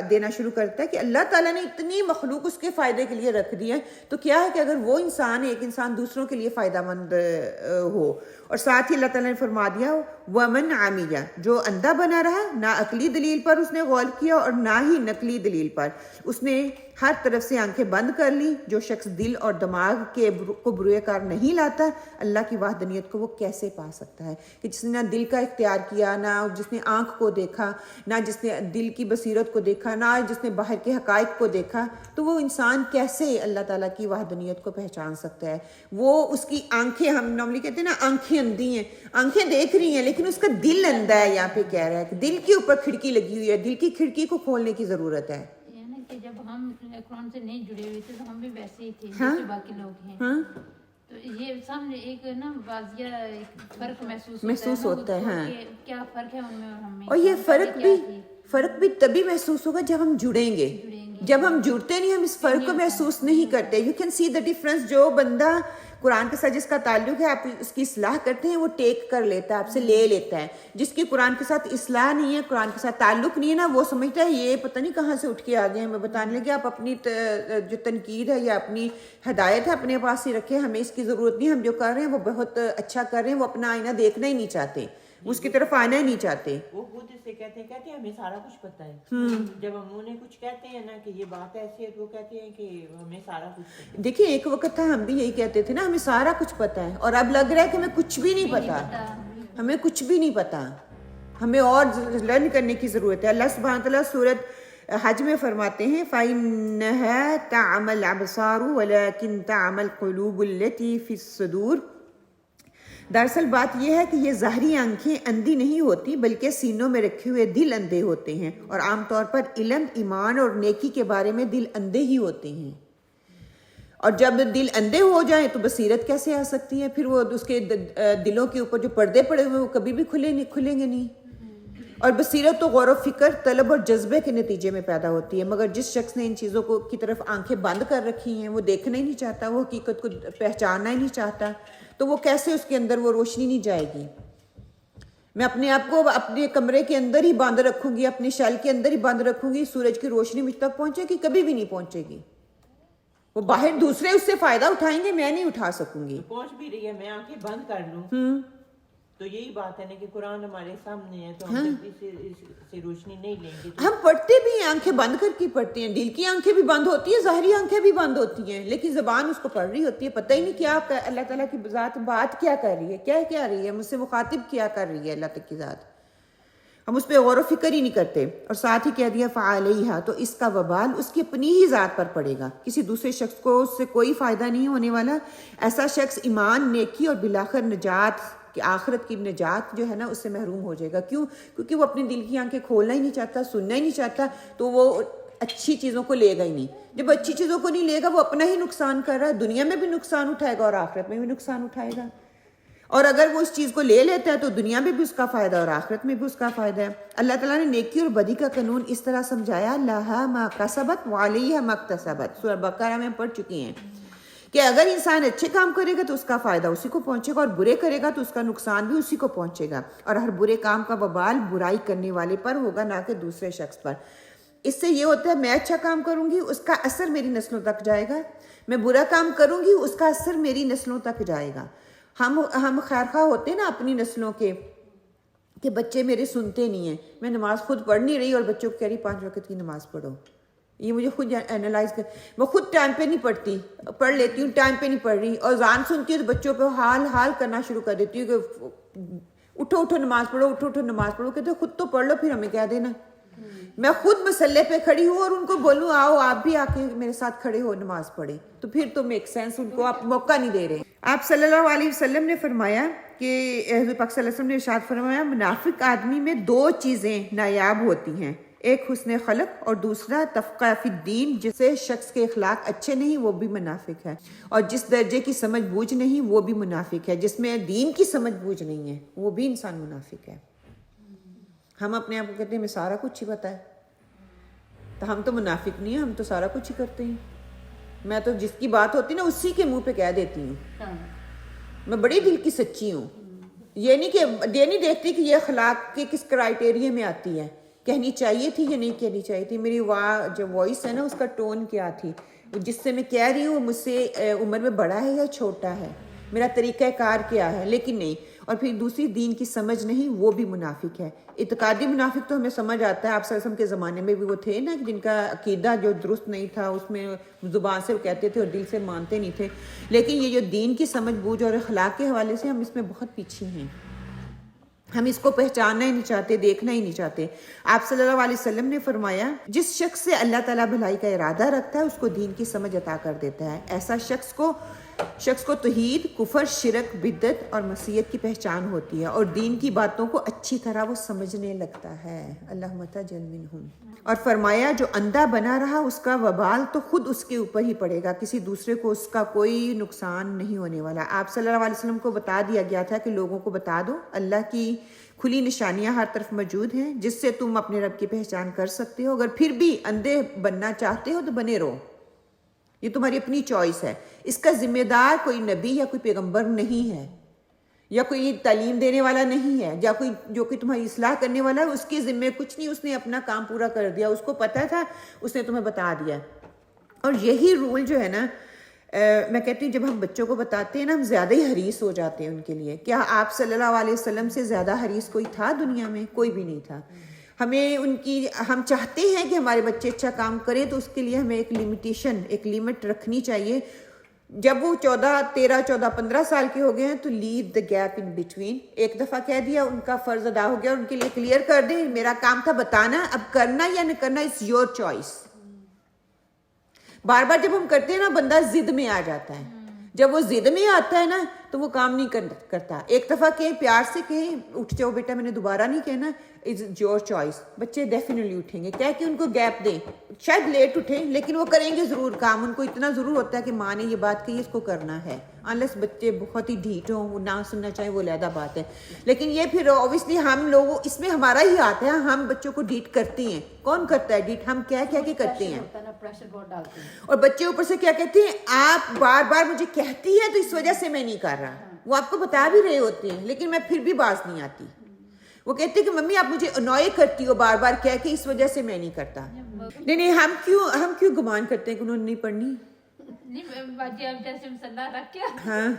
دینا شروع کرتا ہے کہ اللہ تعالیٰ نے اتنی مخلوق اس کے فائدے کے لیے رکھ دی ہے, تو کیا ہے کہ اگر وہ انسان, ایک انسان دوسروں کے لیے فائدہ مند ہو. اور ساتھ ہی اللہ تعالیٰ نے فرما دیا ومن عامیہ, جو اندھا بنا رہا, نہ عقلی دلیل پر اس نے غور کیا اور نہ ہی نقلی دلیل پر, اس نے ہر طرف سے آنکھیں بند کر لی. جو شخص دل اور دماغ کو بروئے کار نہیں لاتا, اللہ کی وحدانیت کو وہ کیسے پا سکتا ہے؟ کہ جس نے نہ دل کا اختیار کیا, نہ جس نے آنکھ کو دیکھا, نہ جس نے دل کی بصیرت کو دیکھا, نہ جس نے باہر کے حقائق کو دیکھا, تو وہ انسان کیسے اللہ تعالیٰ کی وحدانیت کو پہچان سکتا ہے؟ وہ اس کی آنکھیں, ہم نارملی کہتے ہیں نا آنکھیں اندھی ہیں, آنکھیں دیکھ رہی ہیں لیکن اس کا دل اندھا ہے. یہاں پہ کہہ رہا ہے کہ دل کے اوپر کھڑکی لگی ہوئی ہے, دل کی کھڑکی کو کھولنے کی ضرورت ہے. کہ جب ہم قرآن سے نہیں جڑے ہوئے تھے تو ہم بھی ویسے ہی تھے جیسے باقی لوگ ہیں, تو یہ سامنے ایک نا واضح ایک فرق محسوس ہوتا ہے. کیا فرق ہے ان میں اور ہم میں؟ اور یہ فرق بھی تبھی محسوس ہوگا جب ہم جڑیں گے. جب ہم جڑتے نہیں, ہم اس فرق کو محسوس نہیں کرتے. You can see the difference. جو بندہ قرآن کے ساتھ جس کا تعلق ہے, آپ اس کی اصلاح کرتے ہیں, وہ ٹیک کر لیتا ہے, آپ سے لے لیتا ہے. جس کی قرآن کے ساتھ اصلاح نہیں ہے, قرآن کے ساتھ تعلق نہیں ہے نا, وہ سمجھتا ہے یہ پتہ نہیں کہاں سے اٹھ کے آ گئے ہیں, ہمیں بتانے لگے. آپ اپنی جو تنقید ہے یا اپنی ہدایت ہے اپنے پاس ہی رکھیں, ہمیں اس کی ضرورت نہیں. ہم جو کر رہے ہیں وہ بہت اچھا کر رہے ہیں. وہ اپنا آئینہ دیکھنا ہی نہیں چاہتے, اس کی طرف آنا ہی نہیں چاہتے. وہ خود سے کہتے ہیں ہمیں سارا کچھ پتا ہے. جب ہم انہیں کچھ کہتے ہیں نا کہ یہ بات ایسی ہے, تو وہ کہتے ہیں کہ ہمیں سارا کچھ پتا ہے. دیکھیں ایک وقت تھا ہم بھی یہی کہتے تھے نا, ہمیں سارا کچھ پتا ہے, اور اب لگ رہا ہے کہ ہمیں کچھ بھی نہیں پتا, ہمیں کچھ بھی نہیں پتا, ہمیں اور لرن کرنے کی ضرورت ہے. اللہ سبحانہ وتعالیٰ سورۃ حج میں فرماتے ہیں فَإِنَّهَا تَعْمَى الْأَبْصَارُ وَلَكِنْ تَعْمَى الْقُلُوبُ الَّتِي فِي الصُّدُورِ. دراصل بات یہ ہے کہ یہ ظاہری آنکھیں اندھی نہیں ہوتی بلکہ سینوں میں رکھے ہوئے دل اندھے ہوتے ہیں, اور عام طور پر علم, ایمان اور نیکی کے بارے میں دل اندھے ہی ہوتے ہیں. اور جب دل اندھے ہو جائیں تو بصیرت کیسے آ سکتی ہے؟ پھر وہ اس کے دلوں کے اوپر جو پردے پڑے ہوئے وہ کبھی بھی کھلیں گے نہیں. اور بصیرت تو غور و فکر، طلب اور جذبے کے نتیجے میں پیدا ہوتی ہے، مگر جس شخص نے ان چیزوں کی طرف آنکھیں بند کر رکھی ہیں، وہ دیکھنا ہی نہیں چاہتا، وہ حقیقت کو پہچاننا ہی نہیں چاہتا، تو وہ کیسے اس کے اندر وہ روشنی نہیں جائے گی؟ میں اپنے آپ کو اپنے کمرے کے اندر ہی بند رکھوں گی، اپنے شیل کے اندر ہی بند رکھوں گی، سورج کی روشنی مجھ تک پہنچے گی؟ کبھی بھی نہیں پہنچے گی. وہ باہر دوسرے اس سے فائدہ اٹھائیں گے، میں نہیں اٹھا سکوں گی. پہنچ بھی رہی ہے، میں آنکھیں بند کر لوں تو یہی بات ہے نا کہ قرآن ہمارے سامنے ہے، تو ہم جلدی سے روشنی نہیں لیں گے. ہم پڑھتے بھی ہیں، آنکھیں بند کر کے پڑھتے ہیں، دل کی آنکھیں بھی بند ہوتی ہیں، ظاہری آنکھیں بھی بند ہوتی ہیں، لیکن زبان اس کو پڑھ رہی ہوتی ہے. پتہ ہی نہیں کیا اللہ تعالیٰ کی ذات بات کیا کر رہی ہے، کیا رہی ہے، مجھ سے مخاطب کیا کر رہی ہے اللہ تک کی ذات. ہم اس پہ غور و فکر ہی نہیں کرتے. اور ساتھ ہی کہہ دیا فعلیہا، تو اس کا وبال اس کی اپنی ہی ذات پر پڑے گا، کسی دوسرے شخص کو اس سے کوئی فائدہ نہیں ہونے والا. ایسا شخص ایمان، نیکی اور بالآخر نجات کہ آخرت کی نجات جو ہے نا اس سے محروم ہو جائے گا. کیوں؟ کیونکہ وہ اپنے دل کی آنکھیں کھولنا ہی نہیں چاہتا، سننا ہی نہیں چاہتا، تو وہ اچھی چیزوں کو لے گا ہی نہیں. جب اچھی چیزوں کو نہیں لے گا وہ اپنا ہی نقصان کر رہا ہے، دنیا میں بھی نقصان اٹھائے گا اور آخرت میں بھی نقصان اٹھائے گا. اور اگر وہ اس چیز کو لے لیتا ہے تو دنیا میں بھی اس کا فائدہ اور آخرت میں بھی اس کا فائدہ ہے. اللہ تعالیٰ نے نیکی اور بدی کا قانون اس طرح سمجھایا، لہا ما کسبت وعلیہا ما اکتسبت، سورہ بقرہ میں پڑھ چکے ہیں کہ اگر انسان اچھے کام کرے گا تو اس کا فائدہ اسی کو پہنچے گا، اور برے کرے گا تو اس کا نقصان بھی اسی کو پہنچے گا. اور ہر برے کام کا وبال برائی کرنے والے پر ہوگا، نہ کہ دوسرے شخص پر. اس سے یہ ہوتا ہے میں اچھا کام کروں گی اس کا اثر میری نسلوں تک جائے گا، میں برا کام کروں گی اس کا اثر میری نسلوں تک جائے گا. ہم خیرخواہ ہوتے ہیں نا اپنی نسلوں کے کہ بچے میرے سنتے نہیں ہیں، میں نماز خود پڑھ نہیں رہی اور بچوں کو کہہ رہی 5 وقت کی نماز پڑھو. یہ مجھے خود اینالائز کر، میں خود ٹائم پہ نہیں پڑھتی، پڑھ لیتی ہوں ٹائم پہ نہیں پڑھ رہی، اور اذان سنتی ہوں تو بچوں پہ حال کرنا شروع کر دیتی ہوں کہ اٹھو نماز پڑھو، اٹھو نماز پڑھو. کہتے خود تو پڑھ لو، پھر ہمیں کہہ دینا. میں خود مسلے پہ کھڑی ہوں اور ان کو بولوں آؤ آپ بھی آ کے میرے ساتھ کھڑے ہو نماز پڑھیں، تو پھر تو میک سینس، ان کو آپ موقع نہیں دے رہے. آپ صلی اللہ علیہ وسلم نے فرمایا کہ حضور پاک صلی اللہ علیہ وسلم نے ارشاد فرمایا منافق آدمی میں 2 چیزیں نایاب ہوتی ہیں، ایک حسن خلق اور دوسرا تفقہ فی الدین. جسے شخص کے اخلاق اچھے نہیں وہ بھی منافق ہے، اور جس درجے کی سمجھ بوجھ نہیں وہ بھی منافق ہے، جس میں دین کی سمجھ بوجھ نہیں ہے وہ بھی انسان منافق ہے. ہم اپنے آپ کو کہتے ہیں ہمیں سارا کچھ ہی پتہ ہے، تو ہم تو منافق نہیں ہیں، ہم تو سارا کچھ ہی کرتے ہیں. میں تو جس کی بات ہوتی نا اسی کے منہ پہ کہہ دیتی ہوں، میں بڑی دل کی سچی ہوں. یہ نہیں دیکھتی کہ یہ اخلاق کے کس کرائٹیریا میں آتی ہے، کہنی چاہیے تھی یا نہیں کہنی چاہیے تھی، میری جو وائس ہے نا اس کا ٹون کیا تھی، جس سے میں کہہ رہی ہوں مجھ سے عمر میں بڑا ہے یا چھوٹا ہے، میرا طریقہ کار کیا ہے. لیکن نہیں. اور پھر دوسری دین کی سمجھ نہیں وہ بھی منافق ہے. اعتقادی منافق تو ہمیں سمجھ آتا ہے، آپ صلی اللہ علیہ وسلم کے زمانے میں بھی وہ تھے نا جن کا عقیدہ جو درست نہیں تھا، اس میں زبان سے وہ کہتے تھے اور دل سے مانتے نہیں تھے. لیکن یہ جو دین کی سمجھ بوجھ اور اخلاق کے حوالے سے ہم اس میں بہت پیچھے ہیں، ہم اس کو پہچاننا ہی نہیں چاہتے، دیکھنا ہی نہیں چاہتے. آپ صلی اللہ علیہ وسلم نے فرمایا جس شخص سے اللہ تعالیٰ بھلائی کا ارادہ رکھتا ہے اس کو دین کی سمجھ عطا کر دیتا ہے. ایسا شخص کو توحید، کفر، شرک، بدعت اور معصیت کی پہچان ہوتی ہے، اور دین کی باتوں کو اچھی طرح وہ سمجھنے لگتا ہے. اللہم تجعل منہم. اور فرمایا جو اندھا بنا رہا اس کا وبال تو خود اس کے اوپر ہی پڑے گا، کسی دوسرے کو اس کا کوئی نقصان نہیں ہونے والا. آپ صلی اللہ علیہ وسلم کو بتا دیا گیا تھا کہ لوگوں کو بتا دو اللہ کی کھلی نشانیاں ہر طرف موجود ہیں جس سے تم اپنے رب کی پہچان کر سکتے ہو. اگر پھر بھی اندھے بننا چاہتے ہو تو بنے رہو، یہ تمہاری اپنی چوائس ہے. اس کا ذمہ دار کوئی نبی یا کوئی پیغمبر نہیں ہے، یا کوئی تعلیم دینے والا نہیں ہے، یا کوئی جو کہ تمہاری اصلاح کرنے والا ہے، اس کے ذمہ کچھ نہیں. اس نے اپنا کام پورا کر دیا، اس کو پتہ تھا، اس نے تمہیں بتا دیا. اور یہی رول جو ہے نا، میں کہتی ہوں جب ہم بچوں کو بتاتے ہیں نا ہم زیادہ ہی حریص ہو جاتے ہیں ان کے لیے. کیا آپ صلی اللہ علیہ وسلم سے زیادہ حریص کوئی تھا دنیا میں؟ کوئی بھی نہیں تھا. ہم چاہتے ہیں کہ ہمارے بچے اچھا کام کریں تو اس کے لیے ہمیں ایک لمٹ رکھنی چاہیے. جب وہ 13, 15 سال کے ہو گئے ہیں تو لیو دا گیپ ان بٹوین. ایک دفعہ کہہ دیا ان کا فرض ادا ہو گیا، اور ان کے لیے کلیئر کر دیں میرا کام تھا بتانا، اب کرنا یا نہ کرنا اٹس یور چوائس. بار بار جب ہم کرتے ہیں نا بندہ ضد میں آ جاتا ہے. جب وہ ضد میں آتا ہے نا تو وہ کام نہیں کرتا. ایک دفعہ کہیں پیار سے کہیں اٹھ جاؤ بیٹا, میں نے دوبارہ نہیں کہنا, از یور چوائس. بچے ڈیفینیٹلی اٹھیں گے, کہہ کے ان کو گیپ دیں, شاید لیٹ اٹھیں لیکن وہ کریں گے ضرور کام. ان کو اتنا ضرور ہوتا ہے کہ ماں نے یہ بات کہی, اس کو کرنا ہے. انلیس بچے بہت ہی ڈھیٹ ہوں, وہ نہ سننا چاہیں, وہ علیحدہ بات ہے. لیکن یہ پھر اوبیسلی ہم لوگوں, اس میں ہمارا ہی ہاتھ ہے, ہم بچوں کو ڈیٹ کرتی ہیں. کون کرتا ہے ڈیٹ؟ ہم کیا کیا کے کرتے ہیں, اور بچے اوپر سے کیا کہتے ہیں, آپ بار بار مجھے کہتی ہے تو اس وجہ سے میں نہیں کر رہا. وہ آپ کو بتا بھی رہے ہوتے ہیں لیکن میں پھر بھی باز نہیں آتی. وہ کہتے ہیں کہ ممی آپ مجھے انوائے کرتی ہو بار بار کہہ کے, اس وجہ سے میں نہیں کرتا. نہیں, ہم کیوں گمان کرتے ہیں کہ انہوں نے نہیں پڑھنی؟ نہیں باجی, آپ جیسے مسلح رکھ کے ہاں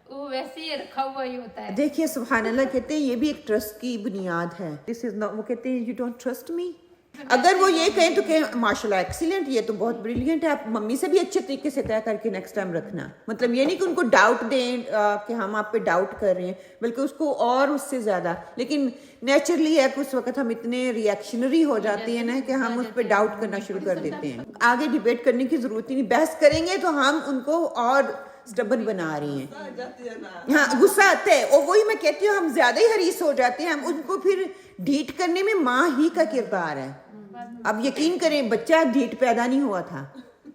وہ ویسے ہی رکھا ہوا ہی ہوتا ہے. دیکھیے سبحان اللہ, کہتے ہیں یہ بھی ایک ٹرسٹ کی بنیاد ہے. وہ کہتے ہیں یو ڈونٹ ٹرسٹ می. اگر وہ یہ کہیں تو کہ ماشاء اللہ ایکسیلنٹ, یہ تو بہت بریلینٹ ہے, آپ ممی سے بھی اچھے طریقے سے طے کر کے نیکسٹ ٹائم رکھنا. مطلب یہ نہیں کہ ان کو ڈاؤٹ دیں کہ ہم آپ پہ ڈاؤٹ کر رہے ہیں, بلکہ اس کو اور اس سے زیادہ. لیکن نیچرلی ہے کہ اس وقت ہم اتنے ریئیکشنری ہو جاتے ہیں نا کہ ہم اس پہ ڈاؤٹ کرنا شروع کر دیتے ہیں. آگے ڈیبیٹ کرنے کی ضرورت ہی نہیں, بحث کریں گے تو ہم ان کو اور سٹبن بنا رہی ہیں. ہاں غصہ آتا ہے, اور وہی میں کہتی ہوں ہم زیادہ ہی حریص ہو جاتے ہیں. ہم ان کو پھر ڈھیٹ کرنے میں ماں ہی کا کردار ہے. اب یقین کریں بچہ ڈھیٹ پیدا نہیں ہوا تھا,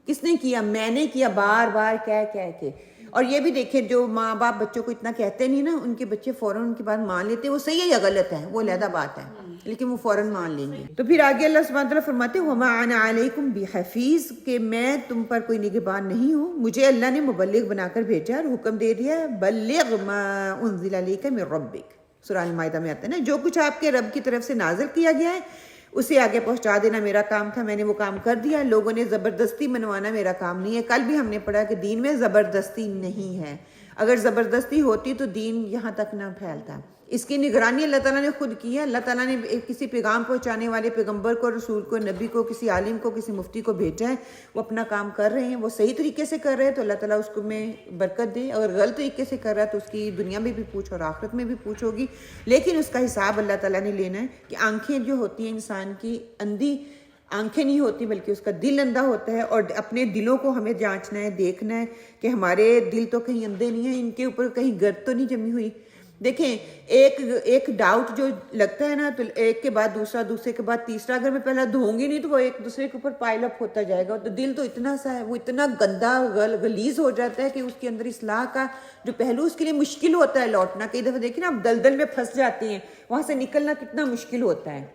کس نے کیا؟ میں نے کیا, بار بار کہہ کے. اور یہ بھی دیکھیں جو ماں باپ بچوں کو اتنا کہتے نہیں نا, ان کے بچے فوراً ان کی بات مان لیتے. وہ صحیح ہے یا غلط ہے وہ علیحدہ بات ہے, لیکن وہ فوراً مان لیں گے. تو پھر آگے اللہ سبحانہ وتعالیٰ فرماتے ہیں وَمَا أَنَا عَلَيْكُمْ بِحَفِيظ, کہ میں تم پر کوئی نگہبان نہیں ہوں. مجھے اللہ نے مبلغ بنا کر بھیجا اور حکم دے دیا بلغ ما انزل الیک من ربک. سورہ المائدہ میں آتا ہے نا, جو کچھ آپ کے رب کی طرف سے نازل کیا گیا ہے اسے آگے پہنچا دینا میرا کام تھا, میں نے وہ کام کر دیا. لوگوں نے زبردستی منوانا میرا کام نہیں ہے. کل بھی ہم نے پڑھا کہ دین میں زبردستی نہیں ہے. اگر زبردستی ہوتی تو دین یہاں تک نہ پھیلتا. اس کی نگرانی اللہ تعالیٰ نے خود کی ہے. اللہ تعالیٰ نے کسی پیغام پہنچانے والے پیغمبر کو, رسول کو, نبی کو, کسی عالم کو, کسی مفتی کو بھیجا ہے. وہ اپنا کام کر رہے ہیں, وہ صحیح طریقے سے کر رہے ہیں تو اللہ تعالیٰ اس کو میں برکت دے. اگر غلط طریقے سے کر رہا ہے تو اس کی دنیا میں بھی پوچھ اور آخرت میں بھی پوچھ ہوگی. لیکن اس کا حساب اللہ تعالیٰ نے لینا ہے. کہ آنکھیں جو ہوتی ہیں انسان کی, اندھی آنکھیں نہیں ہوتی بلکہ اس کا دل اندھا ہوتا ہے. اور اپنے دلوں کو ہمیں جانچنا ہے, دیکھنا ہے کہ ہمارے دل تو کہیں اندھے نہیں ہیں, ان کے اوپر کہیں گرد تو نہیں جمی ہوئی. دیکھیں ایک ڈاؤٹ جو لگتا ہے نا, تو ایک کے بعد دوسرا, دوسرے کے بعد تیسرا, اگر میں پہلا دھوؤں گی نہیں تو وہ ایک دوسرے کے اوپر پائل اپ ہوتا جائے گا. تو دل تو اتنا سا ہے, وہ اتنا گندا غلیظ ہو جاتا ہے کہ اس کے اندر اصلاح کا جو پہلو اس کے لیے مشکل ہوتا ہے لوٹنا. کئی دفعہ دیکھیں نا آپ دلدل میں پھنس جاتے ہیں, وہاں سے نکلنا کتنا مشکل ہوتا ہے.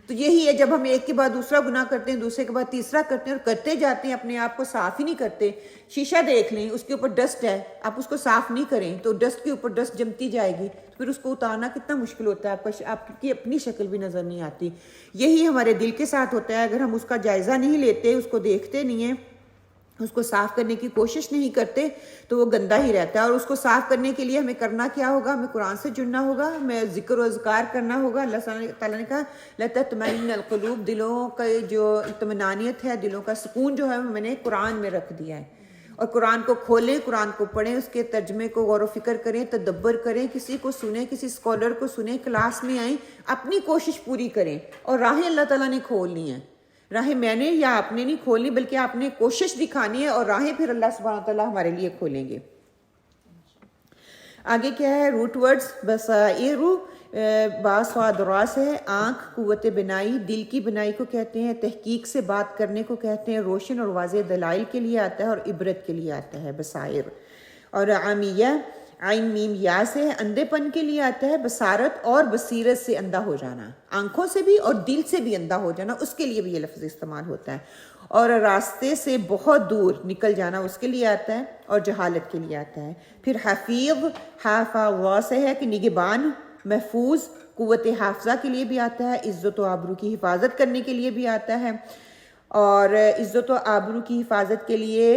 تو یہی ہے جب ہم ایک کے بعد دوسرا گناہ کرتے ہیں, دوسرے کے بعد تیسرا کرتے ہیں اور کرتے جاتے ہیں, اپنے آپ کو صاف ہی نہیں کرتے. شیشہ دیکھ لیں, اس کے اوپر ڈسٹ ہے, آپ اس کو صاف نہیں کریں تو ڈسٹ کے اوپر ڈسٹ جمتی جائے گی, پھر اس کو اتارنا کتنا مشکل ہوتا ہے. آپ کی اپنی شکل بھی نظر نہیں آتی. یہی ہمارے دل کے ساتھ ہوتا ہے. اگر ہم اس کا جائزہ نہیں لیتے, اس کو دیکھتے نہیں ہیں, اس کو صاف کرنے کی کوشش نہیں کرتے تو وہ گندا ہی رہتا ہے. اور اس کو صاف کرنے کے لیے ہمیں کرنا کیا ہوگا؟ ہمیں قرآن سے جڑنا ہوگا, ہمیں ذکر و اذکار کرنا ہوگا. اللہ تعالیٰ نے کہا لَتَطْمَئِنَّ الْقُلُوبُ, دلوں کا جو اطمینانیت ہے, دلوں کا سکون جو ہے میں نے قرآن میں رکھ دیا ہے. اور قرآن کو کھولیں, قرآن کو پڑھیں, اس کے ترجمے کو غور و فکر کریں, تدبر کریں, کسی کو سنیں, کسی اسکالر کو سنیں, کلاس میں آئیں, اپنی کوشش پوری کریں. اور راہیں اللہ تعالیٰ نے کھولنی ہیں. راہیں میں نے یا آپ نے نہیں کھولنی, بلکہ آپ نے کوشش دکھانی ہے, اور راہیں پھر اللہ سبحانہ تعالیٰ ہمارے لیے کھولیں گے. آگے کیا ہے؟ روٹ ورڈز بصائر, باسواد را سے ہے, آنکھ, قوت بنائی, دل کی بنائی کو کہتے ہیں, تحقیق سے بات کرنے کو کہتے ہیں, روشن اور واضح دلائل کے لیے آتا ہے اور عبرت کے لیے آتا ہے بصائر. اور عامیہ, عین میم یا سے ہے, اندھے پن کے لیے آتا ہے. بصارت اور بصیرت سے اندھا ہو جانا, آنکھوں سے بھی اور دل سے بھی اندھا ہو جانا, اس کے لیے بھی یہ لفظ استعمال ہوتا ہے. اور راستے سے بہت دور نکل جانا, اس کے لیے آتا ہے, اور جہالت کے لیے آتا ہے. پھر حفیظ, حافظ سے ہے کہ نگہبان, محفوظ, قوت حافظہ کے لیے بھی آتا ہے. عزت و آبرو کی حفاظت کرنے کے لیے بھی آتا ہے. اور عزت و آبرو کی حفاظت کے لیے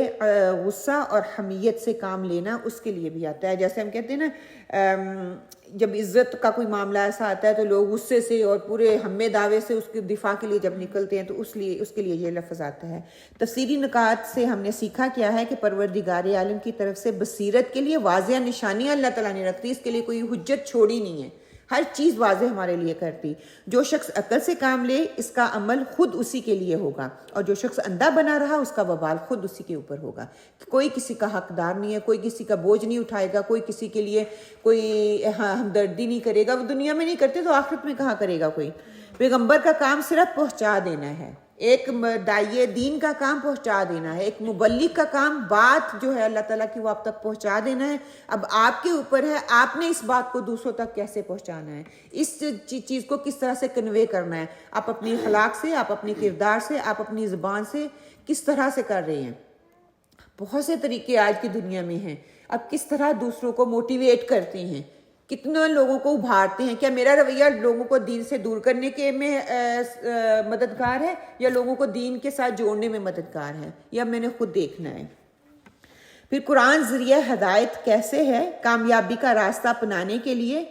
غصہ اور حمیت سے کام لینا, اس کے لیے بھی آتا ہے. جیسے ہم کہتے ہیں نا, جب عزت کا کوئی معاملہ ایسا آتا ہے تو لوگ غصے سے اور پورے ہمے دعوے سے اس کے دفاع کے لیے جب نکلتے ہیں تو اس کے لیے یہ لفظ آتا ہے. تفسیری نکات سے ہم نے سیکھا کیا ہے کہ پروردگار عالم کی طرف سے بصیرت کے لیے واضح نشانیاں اللہ تعالیٰ نے رکھ دی, اس کے لیے کوئی حجت چھوڑی نہیں ہے. ہر چیز واضح ہمارے لیے کرتی. جو شخص عقل سے کام لے اس کا عمل خود اسی کے لیے ہوگا، اور جو شخص اندھا بنا رہا اس کا وبال خود اسی کے اوپر ہوگا. کوئی کسی کا حقدار نہیں ہے، کوئی کسی کا بوجھ نہیں اٹھائے گا، کوئی کسی کے لیے کوئی ہمدردی نہیں کرے گا. وہ دنیا میں نہیں کرتے تو آخرت میں کہاں کرے گا کوئی. پیغمبر کا کام صرف پہنچا دینا ہے، ایک داعی دین کا کام پہنچا دینا ہے، ایک مبلغ کا کام بات جو ہے اللہ تعالیٰ کی وہ آپ تک پہنچا دینا ہے. اب آپ کے اوپر ہے آپ نے اس بات کو دوسروں تک کیسے پہنچانا ہے، اس چیز کو کس طرح سے کنوے کرنا ہے. آپ اپنی اخلاق سے، آپ اپنی کردار سے، آپ اپنی زبان سے کس طرح سے کر رہے ہیں. بہت سے طریقے آج کی دنیا میں ہیں. آپ کس طرح دوسروں کو موٹیویٹ کرتے ہیں، کتنے لوگوں کو ابھارتے ہیں. کیا میرا رویہ لوگوں کو دین سے دور کرنے کے میں مددگار ہے، یا لوگوں کو دین کے ساتھ جوڑنے میں مددگار ہے، یا میں نے خود دیکھنا ہے. پھر قرآن ذریعہ ہدایت کیسے ہے؟ کامیابی کا راستہ اپنانے کے لیے،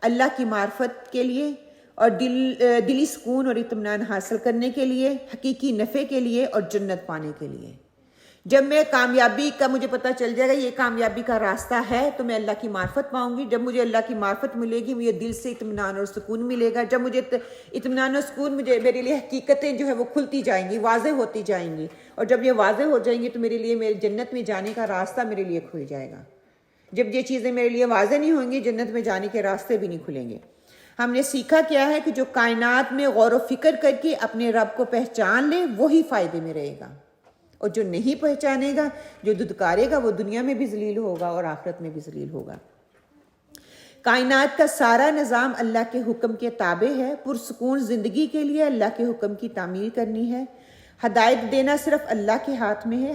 اللہ کی معرفت کے لیے، اور دلی سکون اور اطمینان حاصل کرنے کے لیے، حقیقی نفع کے لیے، اور جنت پانے کے لیے. جب میں کامیابی کا مجھے پتہ چل جائے گا یہ کامیابی کا راستہ ہے تو میں اللہ کی معرفت پاؤں گی. جب مجھے اللہ کی معرفت ملے گی مجھے دل سے اطمینان اور سکون ملے گا. جب مجھے اطمینان اور سکون میرے لیے حقیقتیں جو ہے وہ کھلتی جائیں گی، واضح ہوتی جائیں گی. اور جب یہ واضح ہو جائیں گی تو میرے لیے میرے جنت میں جانے کا راستہ میرے لیے کھل جائے گا. جب یہ چیزیں میرے لیے واضح نہیں ہوں گی جنت میں جانے کے راستے بھی نہیں کھلیں گے. ہم نے سیکھا کیا ہے کہ جو کائنات میں غور و فکر کر کے اپنے رب کو پہچان لے وہی فائدے میں رہے گا، اور جو نہیں پہچانے گا، جو دھتکارے گا، وہ دنیا میں بھی ذلیل ہوگا اور آخرت میں بھی ذلیل ہوگا. کائنات کا سارا نظام اللہ کے حکم کے تابع ہے. پرسکون زندگی کے لیے اللہ کے حکم کی تعمیل کرنی ہے. ہدایت دینا صرف اللہ کے ہاتھ میں ہے.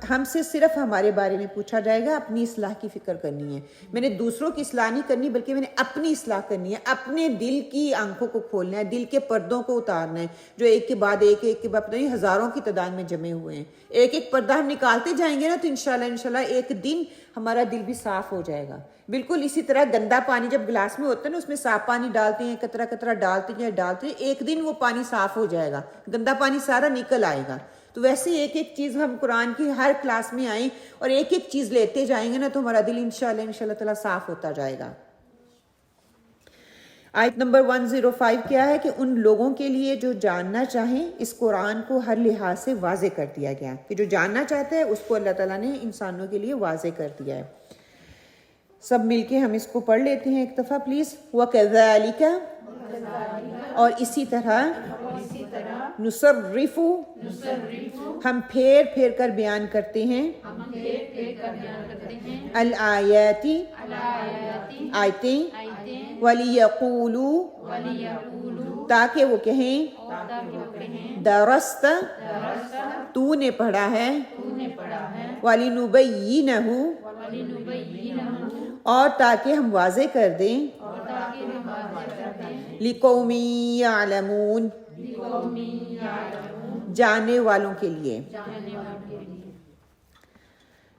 ہم سے صرف ہمارے بارے میں پوچھا جائے گا. اپنی اصلاح کی فکر کرنی ہے. میں نے دوسروں کی اصلاح نہیں کرنی بلکہ میں نے اپنی اصلاح کرنی ہے. اپنے دل کی آنکھوں کو کھولنا ہے، دل کے پردوں کو اتارنا ہے جو ایک کے بعد ایک کے بعد نہیں ہزاروں کی تعداد میں جمے ہوئے ہیں. ایک ایک پردہ ہم نکالتے جائیں گے نا تو انشاءاللہ ایک دن ہمارا دل بھی صاف ہو جائے گا. بالکل اسی طرح گندا پانی جب گلاس میں ہوتا ہے نا اس میں صاف پانی ڈالتے ہیں، قطرہ قطرہ ڈالتے ہیں، ایک دن وہ پانی صاف ہو جائے گا، گندا پانی سارا نکل آئے گا. تو ویسے ایک ایک چیز ہم قرآن کی ہر کلاس میں آئیں اور ایک ایک چیز لیتے جائیں گے نا تو ہمارا دل انشاءاللہ تعالیٰ صاف ہوتا جائے گا. آیت نمبر 105 کیا ہے کہ ان لوگوں کے لیے جو جاننا چاہیں اس قرآن کو ہر لحاظ سے واضح کر دیا گیا کہ جو جاننا چاہتا ہے اس کو اللہ تعالیٰ نے انسانوں کے لیے واضح کر دیا ہے. سب مل کے ہم اس کو پڑھ لیتے ہیں ایک دفعہ پلیز. وَكَذَلِكَ، اور اسی طرح، نصرف، ہم پھیر پھیر کر بیان کرتے ہیں، الآیات، آیتیں، وَلِيَقُولُوا، تاکہ وہ کہیں، درست، تو نے پڑھا ہے، وَلِنُبَيِّنَهُ، اور تاکہ ہم واضح کر دیں، لِقَوْمٍ يَعْلَمُونَ، جاننے والوں کے لیے.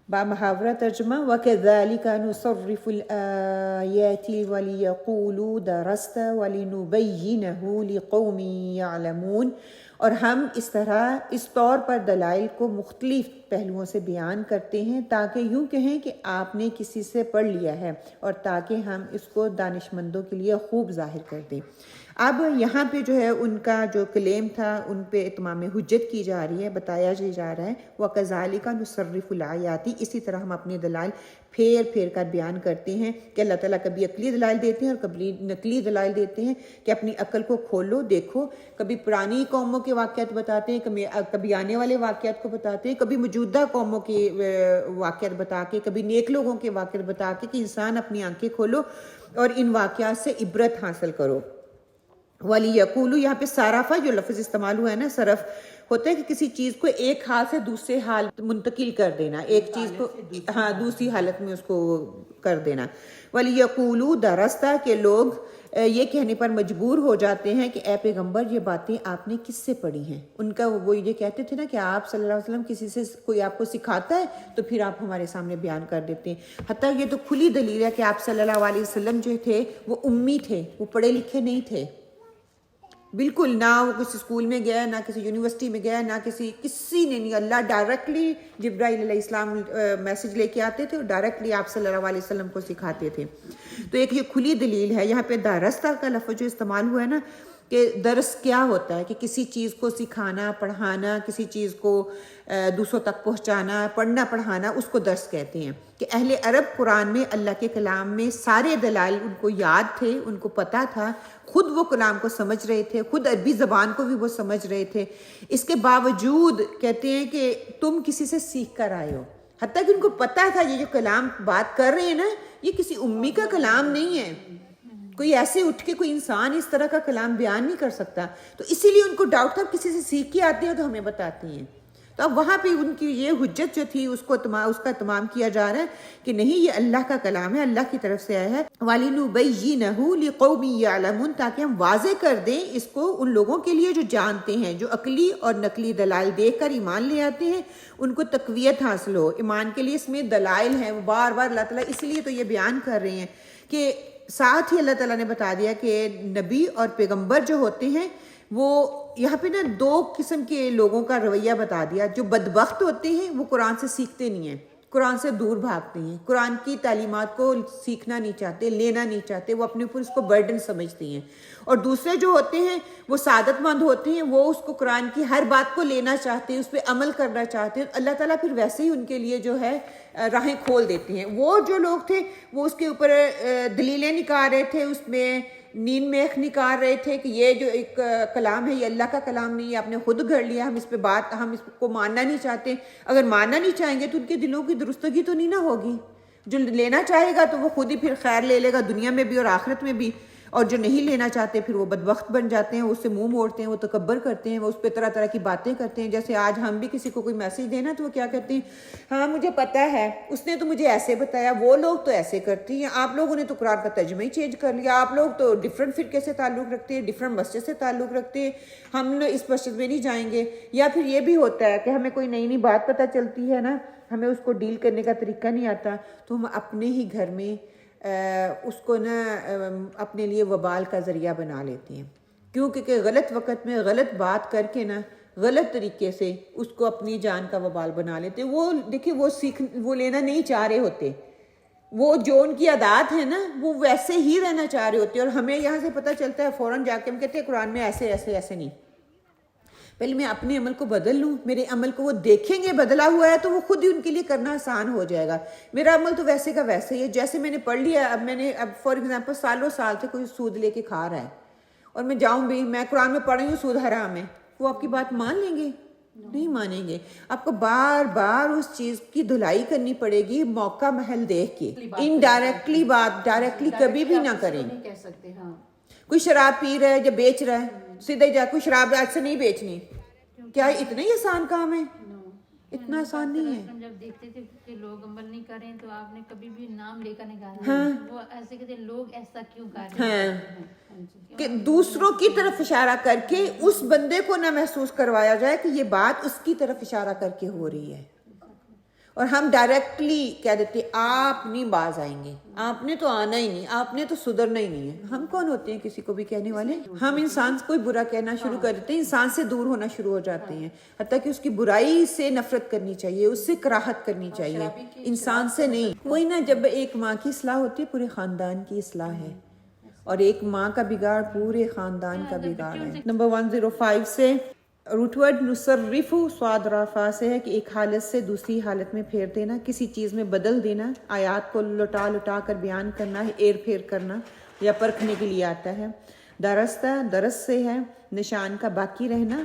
بامحاورہ ترجمہ. وَكَذَلِكَ نُصَرِّفُ الْآيَاتِ وَلِيَقُولُوا دَرَسْتَ وَلِنُبَيِّنَهُ لِقَوْمٍ يَعْلَمُونَ، اور ہم اس طرح اس طور پر دلائل کو مختلف پہلوؤں سے بیان کرتے ہیں تاکہ یوں کہیں کہ آپ نے کسی سے پڑھ لیا ہے، اور تاکہ ہم اس کو دانشمندوں کے لیے خوب ظاہر کر دیں. اب یہاں پہ جو ہے ان کا جو کلیم تھا ان پہ اتمام حجت کی جا رہی ہے، بتایا جا رہا ہے وَكَذَلِكَ نُصَرِّفُ الْآيَاتِ، اسی طرح ہم اپنے دلائل پھیر پھیر کر بیان کرتے ہیں کہ اللہ تعالیٰ کبھی عقلی دلائل دیتے ہیں اور کبھی نقلی دلائل دیتے ہیں کہ اپنی عقل کو کھولو، دیکھو. کبھی پرانی قوموں کے واقعات بتاتے ہیں، کبھی آنے والے واقعات کو بتاتے ہیں، کبھی موجودہ قوموں کے واقعات بتا کے، کبھی نیک لوگوں کے واقعات بتا کے کہ انسان اپنی آنکھیں کھولو اور ان واقعات سے عبرت حاصل کرو. وَلِيَقُولُوا، یہاں پہ صَرَفَ جو لفظ استعمال ہوا ہے نا، صرف ہوتا ہے کہ کسی چیز کو ایک حال سے دوسرے حال منتقل کر دینا، ایک چیز کو دوسری حالت میں اس کو کر دینا. وَلِيَقُولُوا دَرَسْتَ، کہ لوگ یہ کہنے پر مجبور ہو جاتے ہیں کہ اے پیغمبر یہ باتیں آپ نے کس سے پڑھی ہیں. ان کا وہ یہ کہتے تھے نا کہ آپ صلی اللہ علیہ وسلم کسی سے کوئی آپ کو سکھاتا ہے تو پھر آپ ہمارے سامنے بیان کر دیتے ہیں. حتیٰ یہ تو کھلی دلیل ہے کہ آپ صلی اللہ علیہ وسلم جو تھے وہ امی تھے، وہ پڑھے لکھے نہیں تھے. بالکل نہ وہ کسی اسکول میں گیا نہ کسی یونیورسٹی میں گیا نہ کسی نے نہیں. اللہ ڈائریکٹلی جبرائیل علیہ السلام میسج لے کے آتے تھے اور ڈائریکٹلی آپ صلی اللہ علیہ وسلم کو سکھاتے تھے. تو ایک یہ کھلی دلیل ہے. یہاں پہ دارستہ کا لفظ جو استعمال ہوا ہے نا کہ درس کیا ہوتا ہے کہ کسی چیز کو سکھانا پڑھانا, کسی چیز کو دوسروں تک پہنچانا, پڑھنا پڑھانا, اس کو درس کہتے ہیں. کہ اہل عرب قرآن میں اللہ کے کلام میں سارے دلائل ان کو یاد تھے, ان کو پتہ تھا, خود وہ کلام کو سمجھ رہے تھے, خود عربی زبان کو بھی وہ سمجھ رہے تھے. اس کے باوجود کہتے ہیں کہ تم کسی سے سیکھ کر آئے ہو. حتیٰ کہ ان کو پتہ تھا یہ جو کلام بات کر رہے ہیں نا یہ کسی امی کا کلام نہیں ہے, کوئی ایسے اٹھ کے کوئی انسان اس طرح کا کلام بیان نہیں کر سکتا. تو اسی لیے ان کو ڈاؤٹ تھا کسی سے سیکھ کے آتے ہیں تو ہمیں بتاتی ہیں. تو اب وہاں پہ ان کی یہ حجت جو تھی اس کا اتمام کیا جا رہا ہے کہ نہیں یہ اللہ کا کلام ہے, اللہ کی طرف سے آیا ہے. وَلِنُبَيِّنَهُ لِقَوْمٍ يَعْلَمُونَ, تاکہ ہم واضح کر دیں اس کو ان لوگوں کے لیے جو جانتے ہیں, جو عقلی اور نقلی دلائل دیکھ کر ایمان لے آتے ہیں, ان کو تقویت حاصل ہو. ایمان کے لیے اس میں دلائل ہیں, وہ بار بار اللہ تعالیٰ اس لیے تو یہ بیان کر رہے ہیں کہ ساتھ ہی اللہ تعالیٰ نے بتا دیا کہ نبی اور پیغمبر جو ہوتے ہیں وہ یہاں پہ نا دو قسم کے لوگوں کا رویہ بتا دیا. جو بدبخت ہوتے ہیں وہ قرآن سے سیکھتے نہیں ہیں, قرآن سے دور بھاگتے ہیں, قرآن کی تعلیمات کو سیکھنا نہیں چاہتے, لینا نہیں چاہتے, وہ اپنے اوپر اس کو برڈن سمجھتے ہیں. اور دوسرے جو ہوتے ہیں وہ سعادت مند ہوتے ہیں, وہ اس کو قرآن کی ہر بات کو لینا چاہتے ہیں, اس پہ عمل کرنا چاہتے ہیں. اللہ تعالیٰ پھر ویسے ہی ان کے لیے جو ہے راہیں کھول دیتے ہیں. وہ جو لوگ تھے وہ اس کے اوپر دلیلیں نکال رہے تھے, اس میں نین میخ نکال رہے تھے کہ یہ جو ایک کلام ہے یہ اللہ کا کلام نہیں ہے, آپ نے خود گھڑ لیا, ہم اس کو ماننا نہیں چاہتے. اگر ماننا نہیں چاہیں گے تو ان کے دلوں کی درستگی تو نہیں نہ ہوگی. جو لینا چاہے گا تو وہ خود ہی پھر خیر لے لے گا دنیا میں بھی اور آخرت میں بھی, اور جو نہیں لینا چاہتے پھر وہ بدبخت بن جاتے ہیں, اس سے منہ موڑتے ہیں, وہ تکبر کرتے ہیں, وہ اس پہ طرح طرح کی باتیں کرتے ہیں. جیسے آج ہم بھی کسی کو کوئی میسج دینا تو وہ کیا کہتے ہیں, ہاں مجھے پتہ ہے, اس نے تو مجھے ایسے بتایا, وہ لوگ تو ایسے کرتی ہیں, آپ لوگوں نے تو قرآن کا ترجمہ ہی چینج کر لیا, آپ لوگ تو ڈفرینٹ فرقے سے تعلق رکھتے ہیں, ڈفرینٹ مسجد سے تعلق رکھتے ہیں, ہم اس مسجد میں نہیں جائیں گے. یا پھر یہ بھی ہوتا ہے کہ ہمیں کوئی نئی نئی بات پتہ چلتی ہے نا, ہمیں اس کو ڈیل کرنے کا طریقہ نہیں آتا, تو ہم اپنے ہی گھر میں اس کو نا اپنے لیے وبال کا ذریعہ بنا لیتے ہیں. کیونکہ غلط وقت میں غلط بات کر کے نا غلط طریقے سے اس کو اپنی جان کا وبال بنا لیتے ہیں. وہ دیکھیں وہ لینا نہیں چاہ رہے ہوتے, وہ جو ان کی عادات ہے نا وہ ویسے ہی رہنا چاہ رہے ہوتے ہیں. اور ہمیں یہاں سے پتہ چلتا ہے فوراً جا کے ہم کہتے ہیں قرآن میں ایسے ایسے ایسے نہیں, پہلے میں اپنے عمل کو بدل لوں, میرے عمل کو وہ دیکھیں گے بدلا ہوا ہے تو وہ خود ہی ان کے لیے کرنا آسان ہو جائے گا. میرا عمل تو ویسے کا ویسے ہی ہے, جیسے میں نے پڑھ لیا, اب فار ایگزامپل سالوں سال سے کوئی سود لے کے کھا رہا ہے اور میں جاؤں بھی, میں قرآن میں پڑھ رہی ہوں سود حرام ہے, وہ آپ کی بات مان لیں گے؟ نہیں مانیں گے. آپ کو بار بار اس چیز کی دھلائی کرنی پڑے گی, موقع محل دیکھ کے. انڈائریکٹلی بات ڈائریکٹلی کبھی بھی نہ کریں. کوئی شراب پی رہا ہے یا بیچ رہا ہے, سیدھے جا کوئی شراب آج سے نہیں بیچنی, کیا اتنا ہی آسان کام ہے؟ اتنا آسان نہیں ہے. جب دیکھتے تھے کہ لوگ عمل نہیں کر رہے ہیں تو آپ نے کبھی بھی نام لے کر نکالا, وہ ایسے کہتے لوگ ایسا کیوں کر رہے ہیں, کہ دوسروں کی طرف اشارہ کر کے اس بندے کو نہ محسوس کروایا جائے کہ یہ بات اس کی طرف اشارہ کر کے ہو رہی ہے, اور ہم ڈائریکٹلی کہہ دیتے آپ نہیں باز آئیں گے, آپ نے تو آنا ہی نہیں, آپ نے تو سدھرنا ہی نہیں ہے. ہم کون ہوتے ہیں کسی کو بھی کہنے والے؟ ہم انسان کو کوئی برا کہنا شروع کر دیتے ہیں, انسان سے دور ہونا شروع ہو جاتے ہیں. حتیٰ کہ اس کی برائی سے نفرت کرنی چاہیے, اس سے کراہت کرنی چاہیے, انسان سے نہیں. وہی نا, جب ایک ماں کی اصلاح ہوتی ہے پورے خاندان کی اصلاح ہے, اور ایک ماں کا بگاڑ پورے خاندان کا بگاڑ ہے. نمبر 105 سے روٹ ورڈ نصرف سواد رافا سے ہے کہ ایک حالت سے دوسری حالت میں پھیر دینا, کسی چیز میں بدل دینا, آیات کو لٹا کر بیان کرنا ہے, ایر پھیر کرنا یا پرکھنے کے لیے آتا ہے. درستہ درس سے ہے نشان کا باقی رہنا,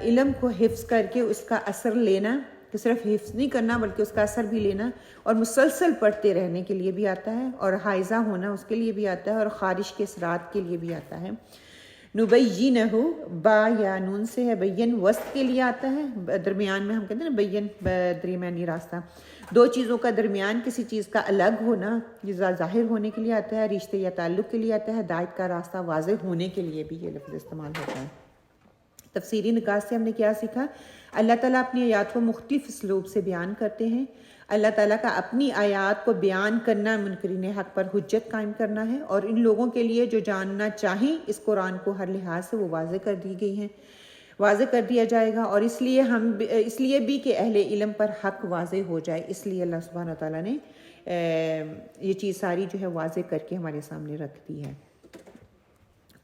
علم کو حفظ کر کے اس کا اثر لینا, کہ صرف حفظ نہیں کرنا بلکہ اس کا اثر بھی لینا, اور مسلسل پڑھتے رہنے کے لیے بھی آتا ہے, اور حائزہ ہونا اس کے لیے بھی آتا ہے, اور خارش کے اثرات کے لیے بھی آتا ہے. نبینہ با یا نون سے ہے, بین وسط کے لیے آتا ہے, درمیان میں ہم کہتے ہیں نا بین درمیانی راستہ, دو چیزوں کا درمیان کسی چیز کا الگ ہونا یہ ظاہر ہونے کے لیے آتا ہے, رشتے یا تعلق کے لیے آتا ہے, ہدایت کا راستہ واضح ہونے کے لیے بھی یہ لفظ استعمال ہوتا ہے. تفسیری نکات سے ہم نے کیا سیکھا؟ اللہ تعالیٰ اپنی آیات کو مختلف اسلوب سے بیان کرتے ہیں. اللہ تعالیٰ کا اپنی آیات کو بیان کرنا، منکرین حق پر حجت قائم کرنا ہے، اور ان لوگوں کے لیے جو جاننا چاہیں اس قرآن کو ہر لحاظ سے وہ واضح کر دی گئی ہیں، واضح کر دیا جائے گا، اور اس لیے بھی کہ اہل علم پر حق واضح ہو جائے، اس لیے اللہ سبحانہ و تعالیٰ نے یہ چیز ساری جو ہے واضح کر کے ہمارے سامنے رکھ دی ہے۔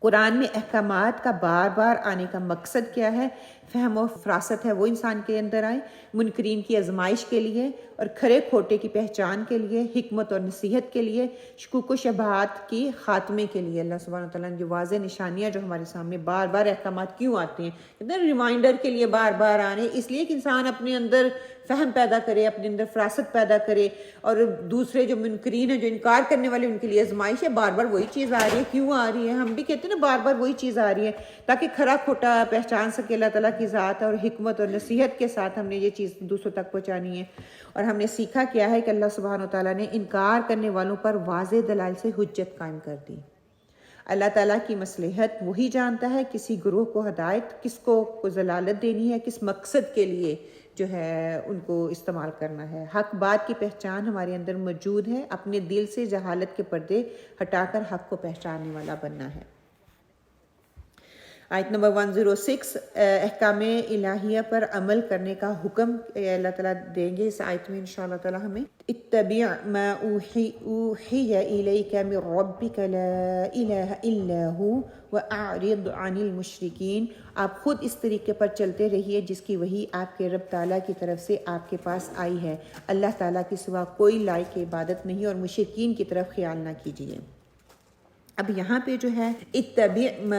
قرآن میں احکامات کا بار بار آنے کا مقصد کیا ہے؟ فہم و فراست ہے وہ انسان کے اندر آئے، منکرین کی آزمائش کے لیے اور کھرے کھوٹے کی پہچان کے لیے، حکمت اور نصیحت کے لیے، شکوک و شبہات کی خاتمے کے لیے۔ اللہ سبحانہ وتعالیٰ نے جو واضح نشانیاں جو ہمارے سامنے بار بار احکامات کیوں آتے ہیں، اتنا ریمائنڈر کے لیے بار بار آنے، اس لیے کہ انسان اپنے اندر فہم پیدا کرے، اپنے اندر فراست پیدا کرے، اور دوسرے جو منکرین ہیں، جو انکار کرنے والے، ان کے لیے آزمائش ہے، بار بار وہی چیز آ رہی ہے، کیوں آ رہی ہے؟ ہم بھی کہتے ہیں نا بار بار وہی چیز آ رہی ہے، تاکہ کھرا کھوٹا پہچان سکے اللہ تعالیٰ کی ذات ہے، اور حکمت اور نصیحت کے ساتھ ہم نے یہ چیز دوسروں تک پہنچانی ہے۔ اور ہم نے سیکھا کیا ہے کہ اللہ سبحانہ وتعالیٰ نے انکار کرنے والوں پر واضح دلائل سے حجت قائم کر دی۔ اللہ تعالیٰ کی مصلحت وہی جانتا ہے، کسی گروہ کو ہدایت، کس کو ضلالت دینی ہے، کس مقصد کے لیے جو ہے ان کو استعمال کرنا ہے۔ حق بات کی پہچان ہمارے اندر موجود ہے، اپنے دل سے جہالت کے پردے ہٹا کر حق کو پہچاننے والا بننا ہے۔ آیت نمبر 106 احکام الہیہ پر عمل کرنے کا حکم اللہ تعالیٰ دیں گے اس آیت میں انشاءاللہ تعالیٰ ہمیں۔ اتبع ما اوحی الیک من ربک لا الہ الا ہو واعرض عن المشرکین، آپ خود اس طریقے پر چلتے رہیے جس کی وحی آپ کے رب تعالیٰ کی طرف سے آپ کے پاس آئی ہے، اللہ تعالیٰ کے سوا کوئی لائق عبادت نہیں، اور مشرکین کی طرف خیال نہ کیجیے۔ اب یہاں پہ جو ہے اتبع ما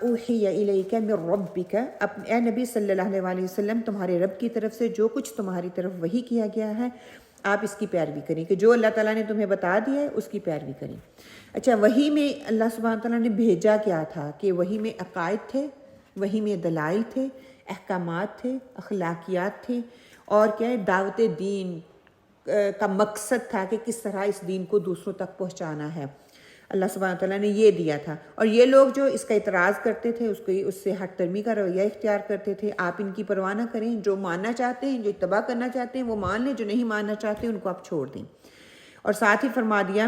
اوحی الیک من ربک، اے نبی صلی اللہ علیہ وسلم تمہارے رب کی طرف سے جو کچھ تمہاری طرف وحی کیا گیا ہے آپ اس کی پیروی کریں، کہ جو اللہ تعالیٰ نے تمہیں بتا دیا ہے اس کی پیروی کریں۔ اچھا، وحی میں اللہ سبحانہ تعالیٰ نے بھیجا کیا تھا؟ کہ وحی میں عقائد تھے، وحی میں دلائل تھے، احکامات تھے، اخلاقیات تھے، اور کیا ہے، دعوت دین کا مقصد تھا کہ کس طرح اس دین کو دوسروں تک پہنچانا ہے، اللہ سبحانہ تعالیٰ نے یہ دیا تھا۔ اور یہ لوگ جو اس کا اعتراض کرتے تھے، اس سے ہٹ درمی کا رویہ اختیار کرتے تھے۔ آپ ان کی پرواہ نہ کریں، جو ماننا چاہتے ہیں، جو اتباع کرنا چاہتے ہیں وہ مان لیں، جو نہیں ماننا چاہتے ان کو آپ چھوڑ دیں۔ اور ساتھ ہی فرما دیا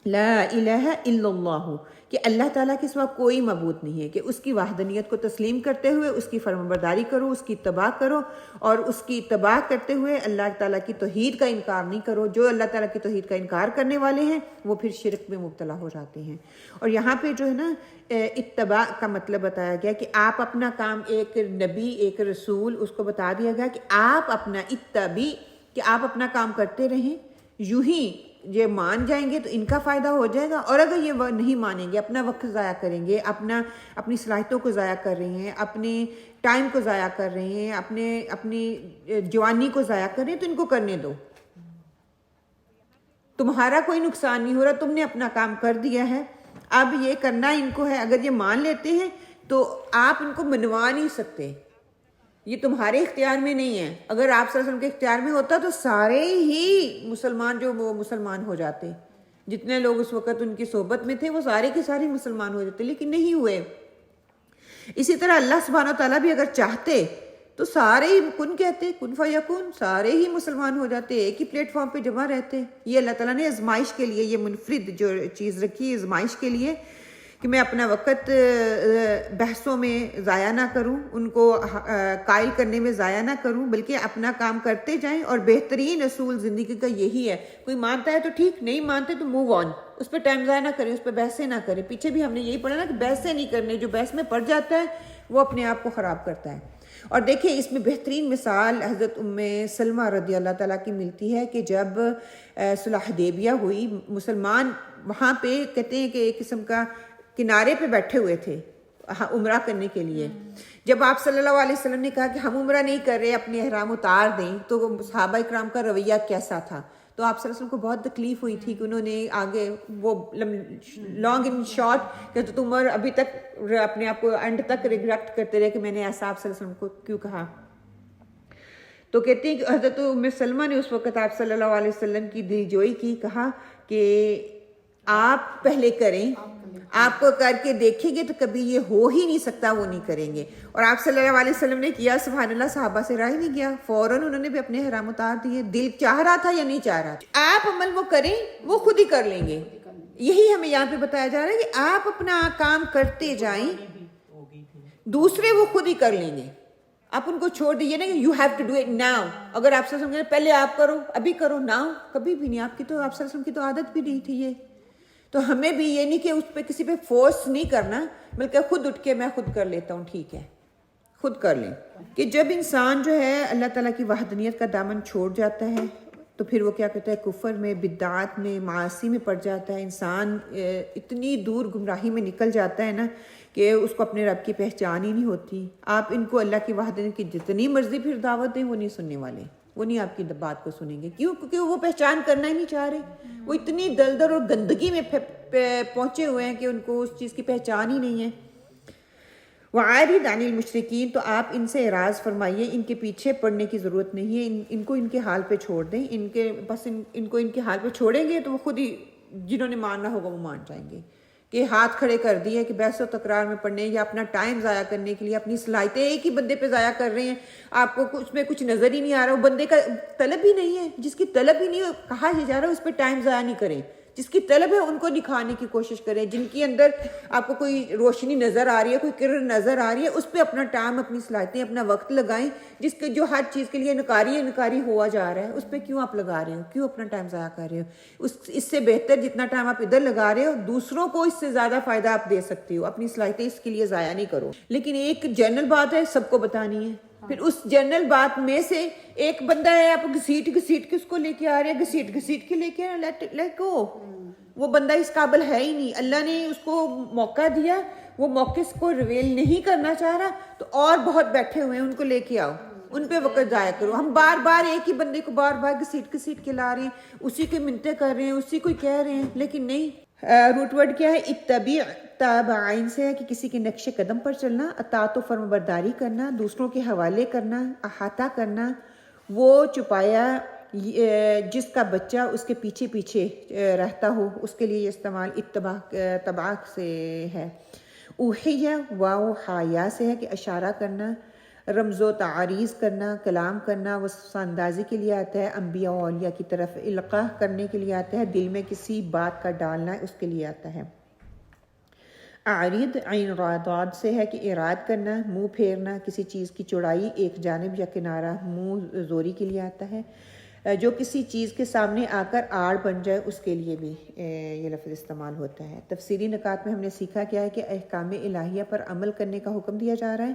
لا الہ الا اللہ، کہ اللہ تعالیٰ کے سوا کوئی معبود نہیں ہے، کہ اس کی وحدانیت کو تسلیم کرتے ہوئے اس کی فرمانبرداری کرو، اس کی اتباع کرو، اور اس کی اتباع کرتے ہوئے اللہ تعالیٰ کی توحید کا انکار نہیں کرو۔ جو اللہ تعالیٰ کی توحید کا انکار کرنے والے ہیں وہ پھر شرک میں مبتلا ہو جاتے ہیں۔ اور یہاں پہ جو ہے نا اتباع کا مطلب بتایا گیا کہ آپ اپنا کام، ایک نبی ایک رسول، اس کو بتا دیا گیا کہ آپ اپنا اتبی، کہ آپ اپنا کام کرتے رہیں، یوں ہی یہ مان جائیں گے تو ان کا فائدہ ہو جائے گا، اور اگر یہ نہیں مانیں گے، اپنا وقت ضائع کریں گے، اپنی صلاحیتوں کو ضائع کر رہے ہیں، اپنے ٹائم کو ضائع کر رہے ہیں، اپنی جوانی کو ضائع کر رہے ہیں، تو ان کو کرنے دو، تمہارا کوئی نقصان نہیں ہو رہا، تم نے اپنا کام کر دیا ہے، اب یہ کرنا ان کو ہے۔ اگر یہ مان لیتے ہیں تو آپ ان کو منوا نہیں سکتے، یہ تمہارے اختیار میں نہیں ہے۔ اگر آپ صلی اللہ علیہ وسلم کے اختیار میں ہوتا تو سارے ہی مسلمان جو وہ مسلمان ہو جاتے، جتنے لوگ اس وقت ان کی صحبت میں تھے وہ سارے کے سارے مسلمان ہو جاتے، لیکن نہیں ہوئے۔ اسی طرح اللہ سبحانہ تعالیٰ بھی اگر چاہتے تو سارے ہی کن کہتے، کن فیکون، سارے ہی مسلمان ہو جاتے، ایک ہی پلیٹ فارم پہ جمع رہتے۔ یہ اللہ تعالیٰ نے آزمائش کے لیے یہ منفرد جو چیز رکھی ہے، آزمائش کے لیے، کہ میں اپنا وقت بحثوں میں ضائع نہ کروں، ان کو قائل کرنے میں ضائع نہ کروں، بلکہ اپنا کام کرتے جائیں۔ اور بہترین اصول زندگی کا یہی ہے، کوئی مانتا ہے تو ٹھیک، نہیں مانتے تو موو آن، اس پہ ٹائم ضائع نہ کریں، اس پہ بحثیں نہ کریں۔ پیچھے بھی ہم نے یہی پڑھا نا کہ بحثیں نہیں کرنے، جو بحث میں پڑ جاتا ہے وہ اپنے آپ کو خراب کرتا ہے۔ اور دیکھیں اس میں بہترین مثال حضرت ام سلمہ رضی اللہ تعالیٰ کی ملتی ہے کہ جب صلح حدیبیہ ہوئی، مسلمان وہاں پہ کہتے ہیں کہ ایک قسم کا کنارے پہ بیٹھے ہوئے تھے عمرہ کرنے کے لیے۔ جب آپ صلی اللہ علیہ وسلم نے کہا کہ ہم عمرہ نہیں کر رہے، اپنے احرام اتار دیں، تو صحابہ کرام کا رویہ کیسا تھا؟ تو آپ صلی اللہ علیہ وسلم کو بہت تکلیف ہوئی تھی کہ انہوں نے آگے وہ لانگ ان شارٹ کہ تو عمر ابھی تک اپنے آپ کو اینڈ تک ریگریٹ کرتے رہے کہ میں نے ایسا آپ صلی اللہ علیہ وسلم کو کیوں کہا۔ تو کہتے ہیں کہ حضرت ام سلمہ نے اس وقت آپ صلی اللہ علیہ وسلم کی دل جوئی کی، کہا کہ آپ پہلے کریں, آپ کو کر کے دیکھیں گے تو کبھی یہ ہو ہی نہیں سکتا, وہ نہیں کریں گے. اور آپ صلی اللہ علیہ وسلم نے کیا, سبحان اللہ, صحابہ سے رائے نہیں گیا, فوراً انہوں نے بھی اپنے احرام اتار دیے. دل چاہ رہا تھا یا نہیں چاہ رہا, آپ عمل وہ کریں, وہ خود ہی کر لیں گے. یہی ہمیں یہاں پہ بتایا جا رہا ہے کہ آپ اپنا کام کرتے جائیں, دوسرے وہ خود ہی کر لیں گے. آپ ان کو چھوڑ دیجیے نا کہ you have to do it now. اگر آپ سے سمجھیں پہلے آپ کرو, ابھی کرو, ناؤ کبھی بھی نہیں. آپ کی تو, آپ صلی اللہ علیہ وسلم کی تو عادت بھی نہیں تھی یہ. تو ہمیں بھی یہ نہیں کہ اس پہ کسی پہ فورس نہیں کرنا, بلکہ خود اٹھ کے میں خود کر لیتا ہوں, ٹھیک ہے خود کر لیں. کہ جب انسان جو ہے اللہ تعالیٰ کی وحدانیت کا دامن چھوڑ جاتا ہے تو پھر وہ کیا کہتا ہے, کفر میں, بدعات میں, معاصی میں پڑ جاتا ہے. انسان اتنی دور گمراہی میں نکل جاتا ہے نا کہ اس کو اپنے رب کی پہچان ہی نہیں ہوتی. آپ ان کو اللہ کی وحدانیت کی جتنی مرضی پھر دعوت دیں, وہ نہیں سننے والے, وہ نہیں آپ کی بات کو سنیں گے. کیوں؟ کیونکہ وہ پہچان کرنا ہی نہیں چاہ رہے. وہ اتنی دلدل اور گندگی میں پہنچے ہوئے ہیں کہ ان کو اس چیز کی پہچان ہی نہیں ہے. وَعَارِضْ عَنِ الْمُشْرِكِينَ, تو آپ ان سے اعراض فرمائیے, ان کے پیچھے پڑنے کی ضرورت نہیں ہے. ان کو ان کے حال پہ چھوڑ دیں. ان کے بس ان کو ان کے حال پہ چھوڑیں گے تو وہ خود ہی, جنہوں نے ماننا ہوگا وہ مان جائیں گے. کہ ہاتھ کھڑے کر دیے کہ بحث و تکرار میں پڑھنے یا اپنا ٹائم ضائع کرنے کے لیے اپنی صلاحیتیں ایک ہی بندے پہ ضائع کر رہے ہیں. آپ کو اس میں کچھ نظر ہی نہیں آ رہا, وہ بندے کا طلب ہی نہیں ہے. جس کی طلب ہی نہیں ہے, کہا یہ جا رہا ہے اس پہ ٹائم ضائع نہیں کریں. جس کی طلب ہے ان کو دکھانے کی کوشش کریں. جن کی اندر آپ کو کوئی روشنی نظر آ رہی ہے, کوئی کرن نظر آ رہی ہے, اس پہ اپنا ٹائم, اپنی صلاحیتیں, اپنا وقت لگائیں. جس کے جو ہر چیز کے لیے نکاری ہوا جا رہا ہے, اس پہ کیوں آپ لگا رہے ہو, کیوں اپنا ٹائم ضائع کر رہے ہو. اس سے بہتر جتنا ٹائم آپ ادھر لگا رہے ہو, دوسروں کو اس سے زیادہ فائدہ آپ دے سکتے ہو. اپنی صلاحیتیں اس کے لیے ضائع نہیں کرو. لیکن ایک جنرل بات ہے, سب کو بتانی ہے. پھر اس جنرل بات میں سے ایک بندہ ہے, آپ گھسیٹ کے اس کو لے کے آ رہے ہیں, گھسیٹ کے لے کے آ رہے ہیں, لیٹ گو. وہ بندہ اس قابل ہے ہی نہیں. اللہ نے اس کو موقع دیا, وہ موقع کو ریویل نہیں کرنا چاہ رہا, تو اور بہت بیٹھے ہوئے ہیں, ان کو لے کے آؤ, ان پہ وقت ضائع کرو. ہم بار بار ایک ہی بندے کو بار بار گھسیٹ کے لا رہے ہیں, اسی کی منتیں کر رہے ہیں, اسی کو کہہ رہے ہیں, لیکن نہیں. روٹ ورڈ کیا ہے, اتبع, تابعین سے ہے کہ کسی کے نقش قدم پر چلنا, اطاعت و فرمانبرداری کرنا, دوسروں کے حوالے کرنا, احاطہ کرنا. وہ چھپایا جس کا بچہ اس کے پیچھے پیچھے رہتا ہو, اس کے لیے یہ استعمال اتباع سے ہے. اوحیہ, واو حایا سے ہے کہ اشارہ کرنا, رمز و تعریض کرنا, کلام کرنا, وصف اندازی کے لیے آتا ہے. انبیاء و اولیاء کی طرف القاء کرنے کے لیے آتا ہے. دل میں کسی بات کا ڈالنا, اس کے لیے آتا ہے. اعرض, عین راداد سے ہے کہ اراد کرنا, منہ پھیرنا, کسی چیز کی چوڑائی ایک جانب یا کنارہ, منہ زوری کے لیے آتا ہے. جو کسی چیز کے سامنے آ کر آڑ بن جائے, اس کے لیے بھی یہ لفظ استعمال ہوتا ہے. تفسیری نکات میں ہم نے سیکھا کیا ہے کہ احکام الہیہ پر عمل کرنے کا حکم دیا جا رہا ہے.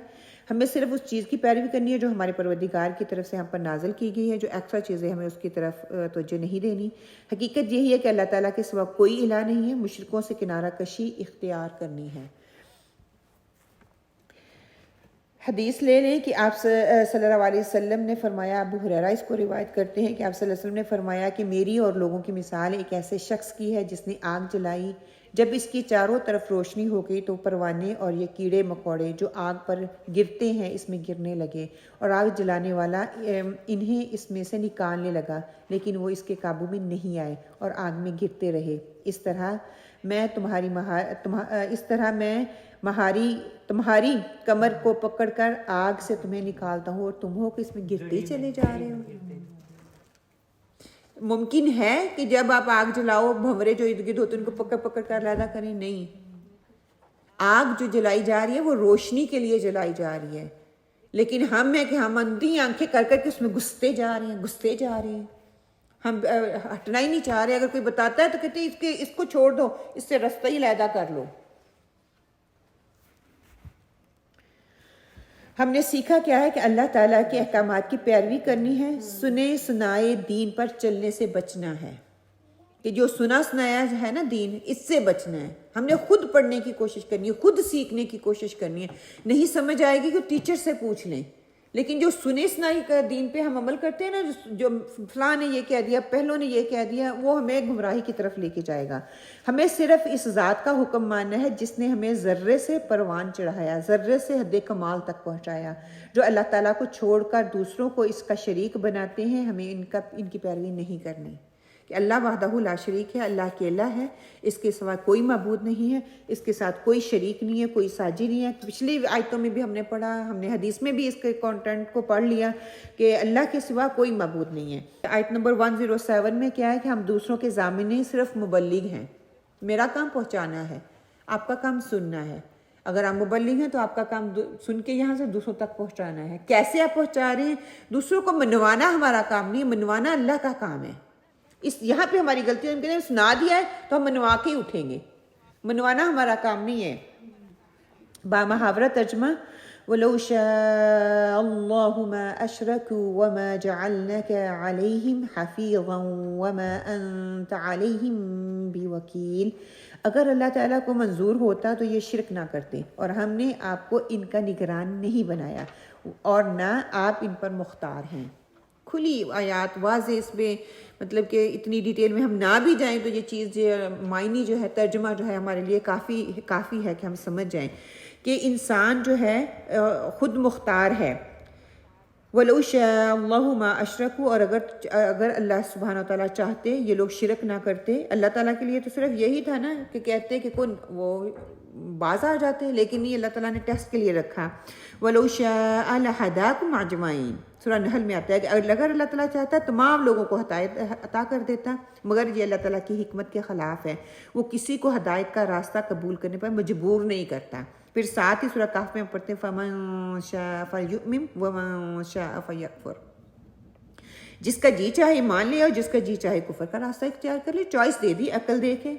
ہمیں صرف اس چیز کی پیروی کرنی ہے جو ہمارے پروردگار کی طرف سے ہم پر نازل کی گئی ہے. جو ایکسٹرا چیزیں ہمیں اس کی طرف توجہ نہیں دینی. حقیقت یہی ہے کہ اللہ تعالیٰ کے سوا کوئی الہ نہیں ہے. مشرکوں سے کنارہ کشی اختیار کرنی ہے. حدیث لے لیں کہ آپ صلی اللہ علیہ وسلم نے فرمایا, ابو ہریرہ اس کو روایت کرتے ہیں کہ آپ صلی اللہ علیہ وسلم نے فرمایا کہ میری اور لوگوں کی مثال ایک ایسے شخص کی ہے جس نے آگ جلائی. جب اس کی چاروں طرف روشنی ہو گئی تو پروانے اور یہ کیڑے مکوڑے جو آگ پر گرتے ہیں اس میں گرنے لگے, اور آگ جلانے والا انہیں اس میں سے نکالنے لگا, لیکن وہ اس کے قابو میں نہیں آئے اور آگ میں گرتے رہے. اس طرح میں تمہاری کمر کو پکڑ کر آگ سے تمہیں نکالتا ہوں, اور تم ہو کہ اس میں گرتے چلے جا رہے ہو. ممکن ہے کہ جب آپ آگ جلاؤ, بھنورے جو ارد گرد ہوتے ہیں ان کو پکڑ کر علیحدہ کریں, نہیں. آگ جو جلائی جا رہی ہے وہ روشنی کے لیے جلائی جا رہی ہے, لیکن ہم ہے کہ ہم اندھی آنکھیں کر کے اس میں گھستے جا رہے ہیں. ہم ہٹنا ہی نہیں چاہ رہے. اگر کوئی بتاتا ہے تو کہتے ہیں اس کو چھوڑ دو, اس سے رستہ ہی علیحدہ کر لو. ہم نے سیکھا کیا ہے کہ اللہ تعالیٰ کے احکامات کی پیروی کرنی ہے. سنے سنائے دین پر چلنے سے بچنا ہے. کہ جو سنا سنایا ہے نا دین, اس سے بچنا ہے. ہم نے خود پڑھنے کی کوشش کرنی ہے, خود سیکھنے کی کوشش کرنی ہے. نہیں سمجھ آئے گی کہ ٹیچر سے پوچھ لیں. لیکن جو سنے سنائی کا دین پہ ہم عمل کرتے ہیں نا, جو فلاں نے یہ کہہ دیا, پہلوں نے یہ کہہ دیا, وہ ہمیں گمراہی کی طرف لے کے جائے گا. ہمیں صرف اس ذات کا حکم ماننا ہے جس نے ہمیں ذرے سے پروان چڑھایا, ذرے سے حد کمال تک پہنچایا. جو اللہ تعالیٰ کو چھوڑ کر دوسروں کو اس کا شریک بناتے ہیں, ہمیں ان کی پیروی نہیں کرنی. کہ اللہ وحدہ لا شریک ہے، اللہ اکیلا ہے، اس کے سوا کوئی معبود نہیں ہے، اس کے ساتھ کوئی شریک نہیں ہے، کوئی ساجی نہیں ہے۔ پچھلی آیتوں میں بھی ہم نے پڑھا، ہم نے حدیث میں بھی اس کے کانٹینٹ کو پڑھ لیا کہ اللہ کے سوا کوئی معبود نہیں ہے۔ آیت نمبر 107 میں کیا ہے کہ ہم دوسروں کے ضامن نہیں، صرف مبلغ ہیں۔ میرا کام پہنچانا ہے، آپ کا کام سننا ہے۔ اگر آپ مبلغ ہیں تو آپ کا کام سن کے یہاں سے دوسروں تک پہنچانا ہے۔ کیسے آپ پہنچا رہے ہیں؟ دوسروں کو منوانا ہمارا کام نہیں ہے، منوانا اللہ کا کام ہے۔ یہاں پہ ہماری غلطی ہے، ہم کہتے ہیں سنا دیا ہے تو ہم منوا کے ہی اٹھیں گے، منوانا ہمارا کام نہیں ہے۔ بامحاورہ ترجمہ وَلَوْ شَاءَ اللَّهُ مَا أَشْرَكُوا وَمَا جَعَلْنَاكَ عَلَيْهِمْ حَفِيظًا وَمَا أَنْتَ عَلَيْهِمْ بِوَكِيلٍ۔ اگر اللہ تعالیٰ کو منظور ہوتا تو یہ شرک نہ کرتے، اور ہم نے آپ کو ان کا نگران نہیں بنایا اور نہ آپ ان پر مختار ہیں۔ کھلی آیات واضح، اس میں مطلب کہ اتنی ڈیٹیل میں ہم نہ بھی جائیں تو یہ چیز معنی جو ہے، ترجمہ جو ہے ہمارے لیے کافی ہے کہ ہم سمجھ جائیں کہ انسان جو ہے خود مختار ہے۔ وَلَوْ شَاءَ اللَّهُ مَا أَشْرَكُوا، اور اگر اللہ سبحانہ و تعالیٰ چاہتے یہ لوگ شرک نہ کرتے۔ اللہ تعالیٰ کے لیے تو صرف یہی تھا نا کہ کہتے کہ کون وہ باز آ جاتے، لیکن یہ اللہ تعالیٰ نے ٹیسٹ کے لیے رکھا۔ وَلَوْ شَاءَ لَهَدَاكُمْ أَجْمَعِينَ، سورہ نحل میں آتا ہے کہ اگر اللہ تعالیٰ چاہتا تمام لوگوں کو ہدایت عطا کر دیتا، مگر یہ اللہ تعالیٰ کی حکمت کے خلاف ہے۔ وہ کسی کو ہدایت کا راستہ قبول کرنے پر مجبور نہیں کرتا۔ پھر ساتھ ہی سورہ کہف میں پڑھتے ہیں فَمَن شَاءَ فَلْيُؤْمِنْ وَمَن شَاءَ فَلْيَكْفُرْ، جس کا جی چاہے ایمان لے اور جس کا جی چاہے کفر کا راستہ اختیار کر لے۔ چوائس دے دی، عقل دے کے۔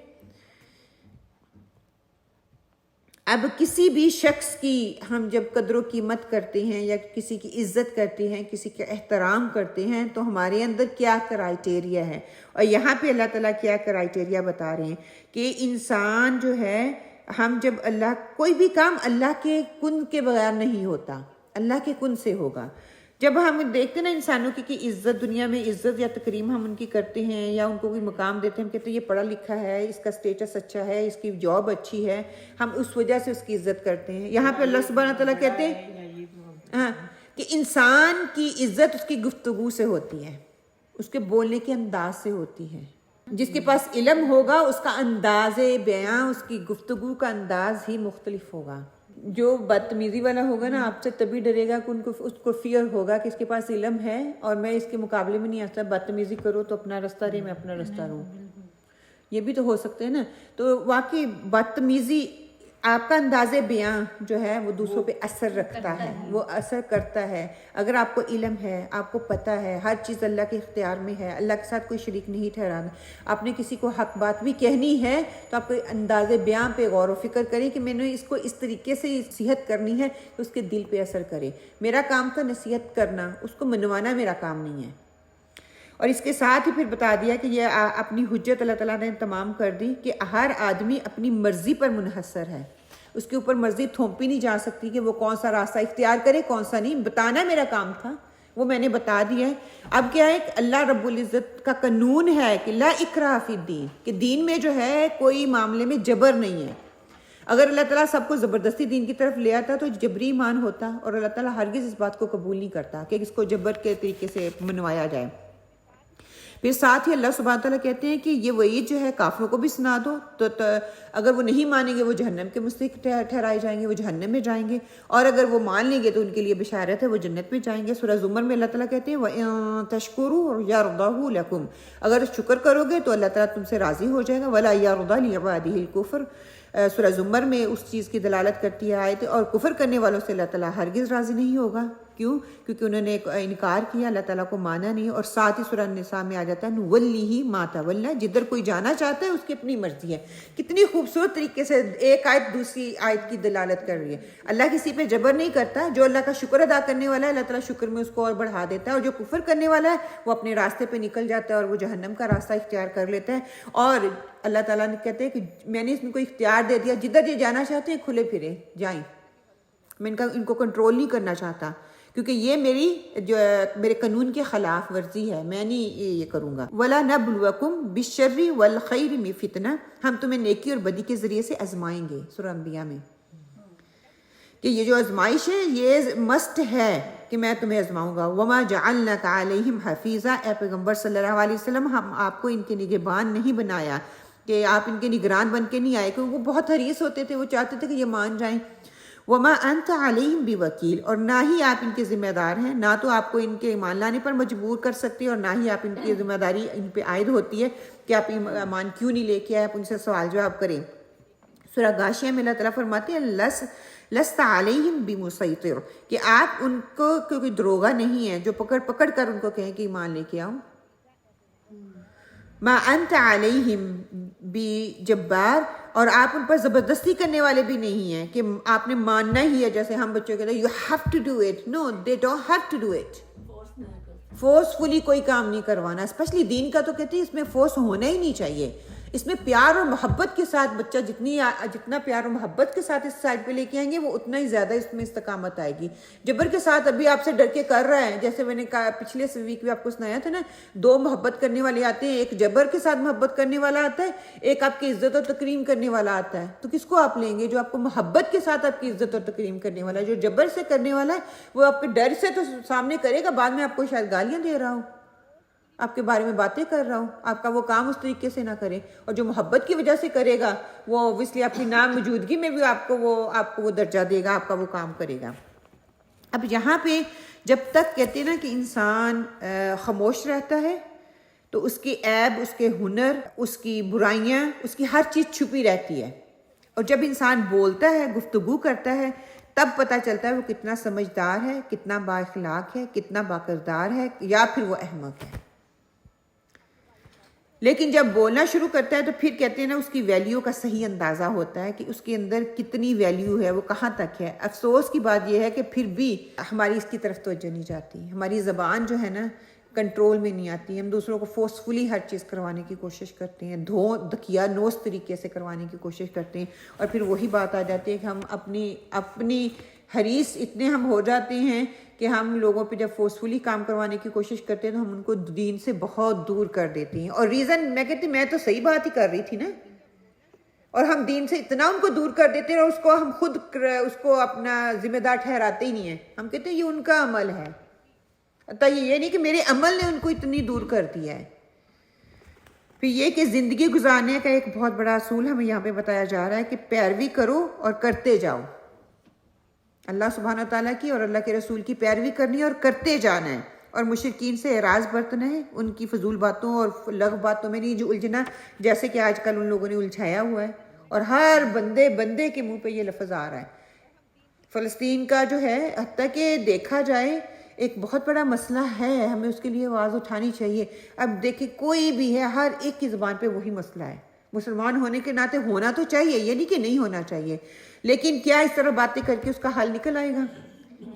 اب کسی بھی شخص کی ہم جب قدر و قیمت کرتے ہیں یا کسی کی عزت کرتے ہیں، کسی کا احترام کرتے ہیں، تو ہمارے اندر کیا کرائٹیریا ہے، اور یہاں پہ اللہ تعالیٰ کیا کرائٹیریا بتا رہے ہیں کہ انسان جو ہے، ہم جب کوئی بھی کام اللہ کے کن کے بغیر نہیں ہوتا، اللہ کے کن سے ہوگا۔ جب ہم دیکھتے ہیں نا انسانوں کی عزت، دنیا میں عزت یا تکریم ہم ان کی کرتے ہیں یا ان کو کوئی مقام دیتے ہیں، ہم کہتے ہیں یہ پڑھا لکھا ہے، اس کا سٹیٹس اچھا ہے، اس کی جاب اچھی ہے، ہم اس وجہ سے اس کی عزت کرتے ہیں۔ یہاں پہ اللہ سبحانہ تعالیٰ کہتے ہیں کہ انسان کی عزت اس کی گفتگو سے ہوتی ہے، اس کے بولنے کے انداز سے ہوتی ہے۔ جس کے پاس علم ہوگا اس کا انداز بیاں، اس کی گفتگو کا انداز ہی مختلف ہوگا۔ جو بدتمیزی والا ہوگا نا آپ سے تبھی ڈرے گا کہ اس کو فیئر ہوگا کہ اس کے پاس علم ہے اور میں اس کے مقابلے میں نہیں آتا، بدتمیزی کرو تو اپنا رستہ رہے، میں اپنا رستہ رہوں۔ یہ بھی تو ہو سکتے ہیں نا۔ تو واقعی بدتمیزی، آپ کا انداز بیاں جو ہے وہ دوسروں پہ اثر رکھتا ہے، وہ اثر کرتا ہے۔ اگر آپ کو علم ہے، آپ کو پتہ ہے ہر چیز اللہ کے اختیار میں ہے، اللہ کے ساتھ کوئی شریک نہیں ٹھہرانا، آپ نے کسی کو حق بات بھی کہنی ہے تو آپ کو انداز بیاں پہ غور و فکر کریں کہ میں نے اس کو اس طریقے سے نصیحت کرنی ہے کہ اس کے دل پہ اثر کرے۔ میرا کام تھا نصیحت کرنا، اس کو منوانا میرا کام نہیں ہے۔ اور اس کے ساتھ ہی پھر بتا دیا کہ یہ اپنی حجت اللہ تعالیٰ نے تمام کر دی کہ ہر آدمی اپنی مرضی پر منحصر ہے، اس کے اوپر مرضی تھوپی نہیں جا سکتی کہ وہ کون سا راستہ اختیار کرے کون سا نہیں۔ بتانا میرا کام تھا، وہ میں نے بتا دیا ہے۔ اب کیا ہے کہ اللہ رب العزت کا قانون ہے کہ لا اکراہ فی الدین، کہ دین میں جو ہے کوئی معاملے میں جبر نہیں ہے۔ اگر اللہ تعالیٰ سب کو زبردستی دین کی طرف لے آتا تو جبری ایمان ہوتا، اور اللہ تعالیٰ ہرگز اس بات کو قبول نہیں کرتا کہ اس کو جبر کے طریقے سے منوایا جائے۔ پھر ساتھ ہی اللہ سبحانہ تعالیٰ کہتے ہیں کہ یہ وعید جو ہے کافروں کو بھی سنا دو، تو اگر وہ نہیں مانیں گے وہ جہنم کے مستحق ٹھہرائے جائیں گے، وہ جہنم میں جائیں گے، اور اگر وہ مان لیں گے تو ان کے لیے بشارت ہے، وہ جنت میں جائیں گے۔ سورہ زمر میں اللہ تعالیٰ کہتے ہیں وَإِن تَشْكُرُوا يَرْضَهُ لَكُمْ، اگر شکر کرو گے تو اللہ تعالیٰ تم سے راضی ہو جائے گا۔ وَلَا يَرْضَى لِعِبَادِهِ الْكُفْرَ، سورہ زمر میں اس چیز کی دلالت کرتی ہے آیت، اور کفر کرنے والوں سے اللہ تعالیٰ ہرگز راضی نہیں ہوگا۔ کیوں؟ کیونکہ انہوں نے انکار کیا، اللہ تعالیٰ کو مانا نہیں۔ اور ساتھ ہی سورہ النساء میں آ جاتا ہے نُوَلِّهِ مَا تَوَلَّى، جدھر کوئی جانا چاہتا ہے اس کی اپنی مرضی ہے۔ کتنی خوبصورت طریقے سے ایک آیت دوسری آیت کی دلالت کر رہی ہے۔ اللہ کسی پہ جبر نہیں کرتا، جو اللہ کا شکر ادا کرنے والا ہے اللہ تعالیٰ شکر میں اس کو اور بڑھا دیتا ہے، اور جو کفر کرنے والا ہے وہ اپنے راستے پہ نکل جاتا ہے اور وہ جہنم کا راستہ اختیار کر لیتا ہے۔ اور اللہ تعالیٰ نے کہتے ہیں کہ میں نے ان کو اختیار دے دیا، جدھر یہ جانا چاہتے ہیں کھلے پھرے جائیں، میں ان کو کنٹرول نہیں کرنا چاہتا، کیونکہ یہ میرے قانون کے خلاف ورزی ہے، میں نہیں یہ کروں گا۔ وَلَا نَبْلُوَكُمْ بِالشَّرِّ وَالْخَيْرِ فِتْنَةً، ہم تمہیں نیکی اور بدی کے ذریعے سے آزمائیں گے۔ سورہ انبیاء میں کہ یہ جو آزمائش ہے یہ مسٹ ہے کہ میں تمہیں آزماؤں گا. وما جعلناک علیہم حفیظا، اے پیغمبر صلی اللہ علیہ وسلم ہم آپ کو ان کے نگہبان نہیں بنایا، کہ آپ ان کے نگران بن کے نہیں آئے، کیونکہ وہ بہت حریص ہوتے تھے، وہ چاہتے تھے کہ یہ مان جائیں. وما انت علیہم بوکیل، اور نہ ہی آپ ان کے ذمہ دار ہیں، نہ تو آپ کو ان کے ایمان لانے پر مجبور کر سکتے اور نہ ہی آپ ان کی ذمہ داری ان پہ عائد ہوتی ہے کہ آپ ایمان کیوں نہیں لے کے آئے، آپ ان سے سوال جواب کریں. سورہ غاشیہ میں اللہ تعالیٰ فرماتے ہیں لست علیہم بمسیطر، کہ آپ ان کو کوئی دروغہ نہیں ہے جو پکڑ کر ان کو کہیں کہ ایمان لے کے آؤ. ما انت علیہم بجبار، اور آپ ان پر زبردستی کرنے والے بھی نہیں ہیں کہ آپ نے ماننا ہی ہے، جیسے ہم بچوں کے لیے you have to do it. No, they don't have to do it. Forcefully کوئی کام نہیں کروانا، اسپیشلی دین کا تو کہتے ہیں اس میں فورس ہونا ہی نہیں چاہیے. اس میں پیار اور محبت کے ساتھ بچہ جتنا پیار اور محبت کے ساتھ اس سائڈ پہ لے کے آئیں گے وہ اتنا ہی زیادہ اس میں استقامت آئے گی. جبر کے ساتھ ابھی آپ سے ڈر کے کر رہا ہے، جیسے میں نے کہا پچھلے ویک بھی آپ کو سنایا تھا نا، دو محبت کرنے والے آتے ہیں، ایک جبر کے ساتھ محبت کرنے والا آتا ہے، ایک آپ کی عزت اور تکریم کرنے والا آتا ہے. تو کس کو آپ لیں گے؟ جو آپ کو محبت کے ساتھ آپ کی عزت اور تکریم کرنے والا ہے. جو جبر سے کرنے والا ہے وہ آپ کے ڈر سے تو سامنے کرے گا، بعد میں آپ کو شاید گالیاں دے رہا ہو، آپ کے بارے میں باتیں کر رہا ہوں، آپ کا وہ کام اس طریقے سے نہ کرے. اور جو محبت کی وجہ سے کرے گا وہ اوبویسلی آپ کی ناموجودگی میں بھی آپ کو وہ درجہ دے گا، آپ کا وہ کام کرے گا. اب یہاں پہ جب تک کہتے ہیں نا کہ انسان خاموش رہتا ہے تو اس کی عیب، اس کے ہنر، اس کی برائیاں، اس کی ہر چیز چھپی رہتی ہے. اور جب انسان بولتا ہے، گفتگو کرتا ہے، تب پتہ چلتا ہے وہ کتنا سمجھدار ہے، کتنا با اخلاق ہے، کتنا با کردار ہے، یا پھر وہ احمق ہے. لیکن جب بولنا شروع کرتا ہے تو پھر کہتے ہیں نا اس کی ویلیو کا صحیح اندازہ ہوتا ہے کہ اس کے اندر کتنی ویلیو ہے، وہ کہاں تک ہے. افسوس کی بات یہ ہے کہ پھر بھی ہماری اس کی طرف توجہ نہیں جاتی. ہماری زبان جو ہے نا کنٹرول میں نہیں آتی. ہم دوسروں کو فورسفلی ہر چیز کروانے کی کوشش کرتے ہیں، دکیا نوس طریقے سے کروانے کی کوشش کرتے ہیں، اور پھر وہی بات آ جاتی ہے کہ ہم اپنی حریص اتنے ہم ہو جاتے ہیں کہ ہم لوگوں پہ جب فورسفلی کام کروانے کی کوشش کرتے ہیں تو ہم ان کو دین سے بہت دور کر دیتے ہیں. اور ریزن میں کہتی میں تو صحیح بات ہی کر رہی تھی نا، اور ہم دین سے اتنا ان کو دور کر دیتے ہیں اور ہم خود اس کو اپنا ذمہ دار ٹھہراتے ہی نہیں ہیں. ہم کہتے ہیں یہ ان کا عمل ہے، تو یہ نہیں کہ میرے عمل نے ان کو اتنی دور کر دیا ہے. پھر یہ کہ زندگی گزارنے کا ایک بہت بڑا اصول ہمیں یہاں پہ بتایا جا رہا ہے کہ پیروی کرو اور کرتے جاؤ. اللہ سبحانہ و تعالیٰ کی اور اللہ کے رسول کی پیروی کرنی ہے اور کرتے جانا ہے، اور مشرکین سے اعراض برتنا ہے، ان کی فضول باتوں اور لغو باتوں میں نہیں جو الجھنا، جیسے کہ آج کل ان لوگوں نے الجھایا ہوا ہے. اور ہر بندے کے منہ پہ یہ لفظ آ رہا ہے. فلسطین کا جو ہے حتیٰ کہ دیکھا جائے ایک بہت بڑا مسئلہ ہے، ہمیں اس کے لیے آواز اٹھانی چاہیے. اب دیکھیں کوئی بھی ہے، ہر ایک کی زبان پہ وہی مسئلہ ہے. مسلمان ہونے کے ناطے ہونا تو چاہیے، یہ نہیں کہ نہیں ہونا چاہیے، لیکن کیا اس طرح باتیں کر کے اس کا حل نکل آئے گا؟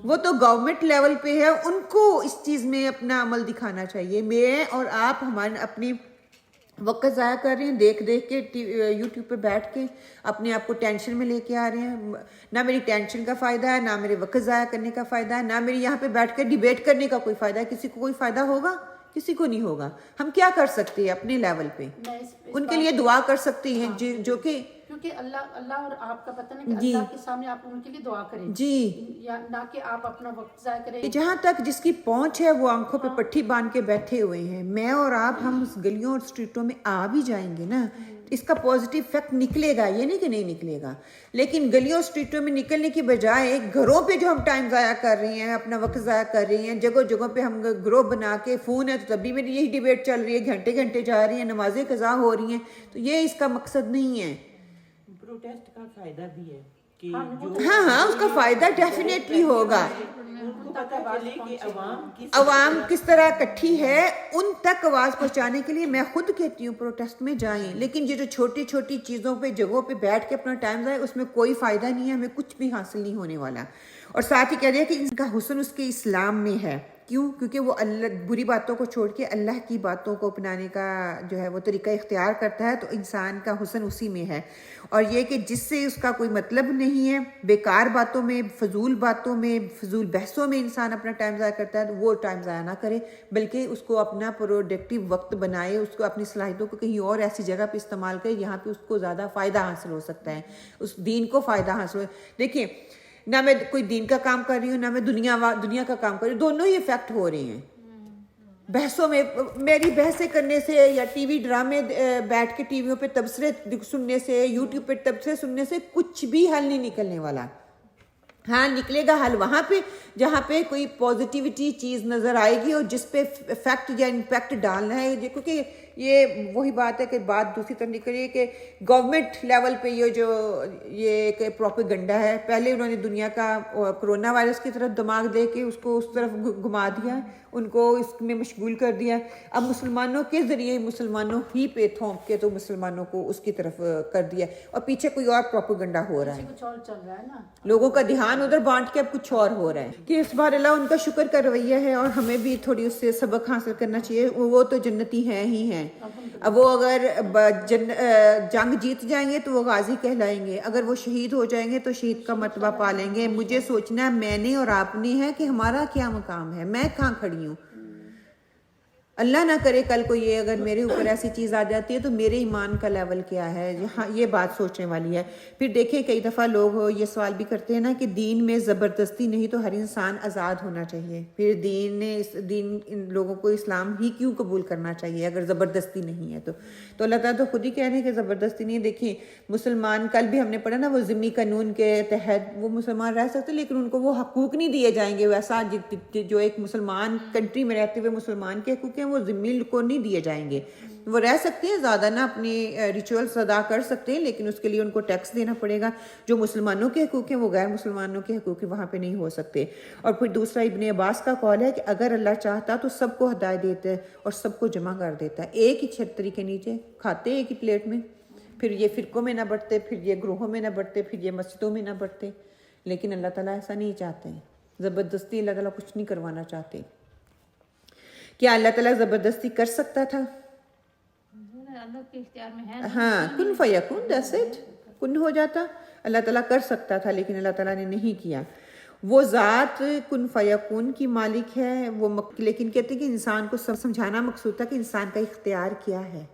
وہ تو گورنمنٹ لیول پہ ہے، ان کو اس چیز میں اپنا عمل دکھانا چاہیے. میں اور آپ ہمارے اپنی وقت ضائع کر رہے ہیں دیکھ کے یوٹیوب پہ بیٹھ کے، اپنے آپ کو ٹینشن میں لے کے آ رہے ہیں. نہ میری ٹینشن کا فائدہ ہے، نہ میرے وقت ضائع کرنے کا فائدہ ہے، نہ میری یہاں پہ بیٹھ کے ڈیبیٹ کرنے کا کوئی فائدہ ہے. کسی کو کوئی فائدہ ہوگا؟ کسی کو نہیں ہوگا. ہم کیا کر سکتے ہیں اپنے لیول پہ؟ ان کے لیے دعا کر سکتے ہیں جو کہ کیونکہ اللہ اور آپ کا پتہ نہیں کہ اللہ کے سامنے آپ ان کے لیے دعا کریں جی، یا نہ کہ آپ اپنا وقت ضائع کریں. جہاں تک جس کی پہنچ ہے وہ آنکھوں پہ پٹھی باندھ کے بیٹھے ہوئے ہیں. میں اور آپ ہم اس گلیوں اور اسٹریٹوں میں آ بھی جائیں گے نا، اس کا پازیٹیو افیکٹ نکلے گا، یہ نہیں کہ نہیں نکلے گا. لیکن گلیوں اسٹریٹوں میں نکلنے کی بجائے گھروں پہ جو ہم ٹائم ضائع کر رہے ہیں، اپنا وقت ضائع کر رہے ہیں، جگہوں پہ ہم گروہ بنا کے، فون ہے تو تب بھی میری یہی ڈیبیٹ چل رہی ہے، گھنٹے جا رہی ہیں، نمازیں قضا ہو رہی ہیں. تو یہ اس کا مقصد نہیں ہے. پروٹیسٹ کا فائدہ بھی ہے کہ ہاں اس کا فائدہ ڈیفینیٹلی ہوگا. ان کو پتہ چلے کہ عوام کس طرح اکٹھی ہے، ان تک آواز پہنچانے کے لیے میں خود کہتی ہوں پروٹیسٹ میں جائیں. لیکن یہ جو چھوٹی چیزوں پہ جگہوں پہ بیٹھ کے اپنا ٹائم ضائع، اس میں کوئی فائدہ نہیں ہے، ہمیں کچھ بھی حاصل نہیں ہونے والا. اور ساتھ ہی کہہ دیا کہ ان کا حسن اس کے اسلام میں ہے. کیوں؟ کیونکہ وہ اللہ بری باتوں کو چھوڑ کے اللہ کی باتوں کو اپنانے کا جو ہے وہ طریقہ اختیار کرتا ہے. تو انسان کا حسن اسی میں ہے. اور یہ کہ جس سے اس کا کوئی مطلب نہیں ہے، بیکار باتوں میں، فضول بحثوں میں انسان اپنا ٹائم ضائع کرتا ہے، تو وہ ٹائم ضائع نہ کرے، بلکہ اس کو اپنا پروڈکٹیو وقت بنائے، اس کو اپنی صلاحیتوں کو کہیں اور ایسی جگہ پہ استعمال کرے جہاں پہ اس کو زیادہ فائدہ حاصل ہو سکتا ہے، اس دین کو فائدہ حاصل ہو. دیکھیں نہ میں کوئی دین کا کام کر رہی ہوں، نہ میں دنیا کا کام کر رہی ہوں، دونوں ہی افیکٹ ہو رہے ہیں بحثوں میں. میری بحثیں کرنے سے یا ٹی وی ڈرامے بیٹھ کے ٹی ویوں پہ تبصرے سننے سے، یوٹیوب پہ تبصرے سننے سے کچھ بھی حل نہیں نکلنے والا. ہاں نکلے گا حل وہاں پہ جہاں پہ کوئی پازیٹیوٹی چیز نظر آئے گی اور جس پہ افیکٹ یا امپیکٹ ڈالنا ہے. کیونکہ یہ وہی بات ہے کہ بات دوسری طرف نکل رہی ہے کہ گورنمنٹ لیول پہ یہ ایک پروپیگنڈا ہے. پہلے انہوں نے دنیا کا کرونا وائرس کی طرف دماغ دے کے اس کو اس طرف گھما دیا، ان کو اس میں مشغول کر دیا. اب مسلمانوں کے ذریعے مسلمانوں ہی پہ تھونک کے تو مسلمانوں کو اس کی طرف کر دیا، اور پیچھے کوئی اور پروپیگنڈا ہو رہا ہے، کچھ اور چل رہا ہے نا، لوگوں کا دھیان ادھر بانٹ کے اب کچھ اور ہو رہا ہے. کہ اس بار اللہ ان کا شکر کا رویہ ہے اور ہمیں بھی تھوڑی اس سے سبق حاصل کرنا چاہیے. وہ تو جنتی ہیں ہی ہیں. اب وہ اگر جنگ جیت جائیں گے تو وہ غازی کہلائیں گے، اگر وہ شہید ہو جائیں گے تو شہید کا مرتبہ پا لیں گے. مجھے سوچنا میں نے اور آپ نے ہے کہ ہمارا کیا مقام ہے، میں کہاں کھڑی ہوں. اللہ نہ کرے کل کو یہ اگر میرے اوپر ایسی چیز آ جاتی ہے تو میرے ایمان کا لیول کیا ہے. یہاں یہ بات سوچنے والی ہے. پھر دیکھیں کئی دفعہ لوگ یہ سوال بھی کرتے ہیں نا کہ دین میں زبردستی نہیں تو ہر انسان آزاد ہونا چاہیے. پھر دین ان لوگوں کو اسلام ہی کیوں قبول کرنا چاہیے اگر زبردستی نہیں ہے تو اللہ تعالیٰ تو خود ہی کہہ رہے ہیں کہ زبردستی نہیں. دیکھیں مسلمان کل بھی ہم نے پڑھا نا وہ ذمی قانون کے تحت وہ مسلمان رہ سکتے لیکن ان کو وہ حقوق نہیں دیے جائیں گے ویسا جو ایک مسلمان کنٹری میں رہتے ہوئے مسلمان کے حقوق ہیں وہ ذمی کو نہیں دیے جائیں گے. وہ رہ سکتے ہیں زیادہ نہ اپنی ریچولز ادا کر سکتے ہیں لیکن اس کے لیے ان کو ٹیکس دینا پڑے گا. جو مسلمانوں کے حقوق ہیں وہ غیر مسلمانوں کے حقوق وہاں پہ نہیں ہو سکتے. اور پھر دوسرا ابن عباس کا قول ہے کہ اگر اللہ چاہتا تو سب کو ہدایت دیتا ہے اور سب کو جمع کر دیتا ہے. ایک ہی چھتری کے نیچے کھاتے ایک ہی پلیٹ میں، پھر یہ فرقوں میں نہ بٹتے، پھر یہ گروہوں میں نہ بٹتے، پھر یہ مسجدوں میں نہ بٹتے. لیکن اللہ تعالیٰ ایسا نہیں چاہتے ہیں. زبردستی اللہ تعالیٰ کچھ نہیں کروانا چاہتے. کیا اللہ تعالیٰ زبردستی کر سکتا تھا؟ اللہ کے اختیار میں ہے. ہاں کن فیکون، دیٹس اٹ، کن ہو جاتا. اللہ تعالیٰ کر سکتا تھا لیکن اللہ تعالیٰ نے نہیں کیا. وہ ذات کن فیکون کی مالک ہے وہ لیکن کہتے ہیں کہ انسان کو سمجھانا مقصود تھا کہ انسان کا اختیار کیا ہے.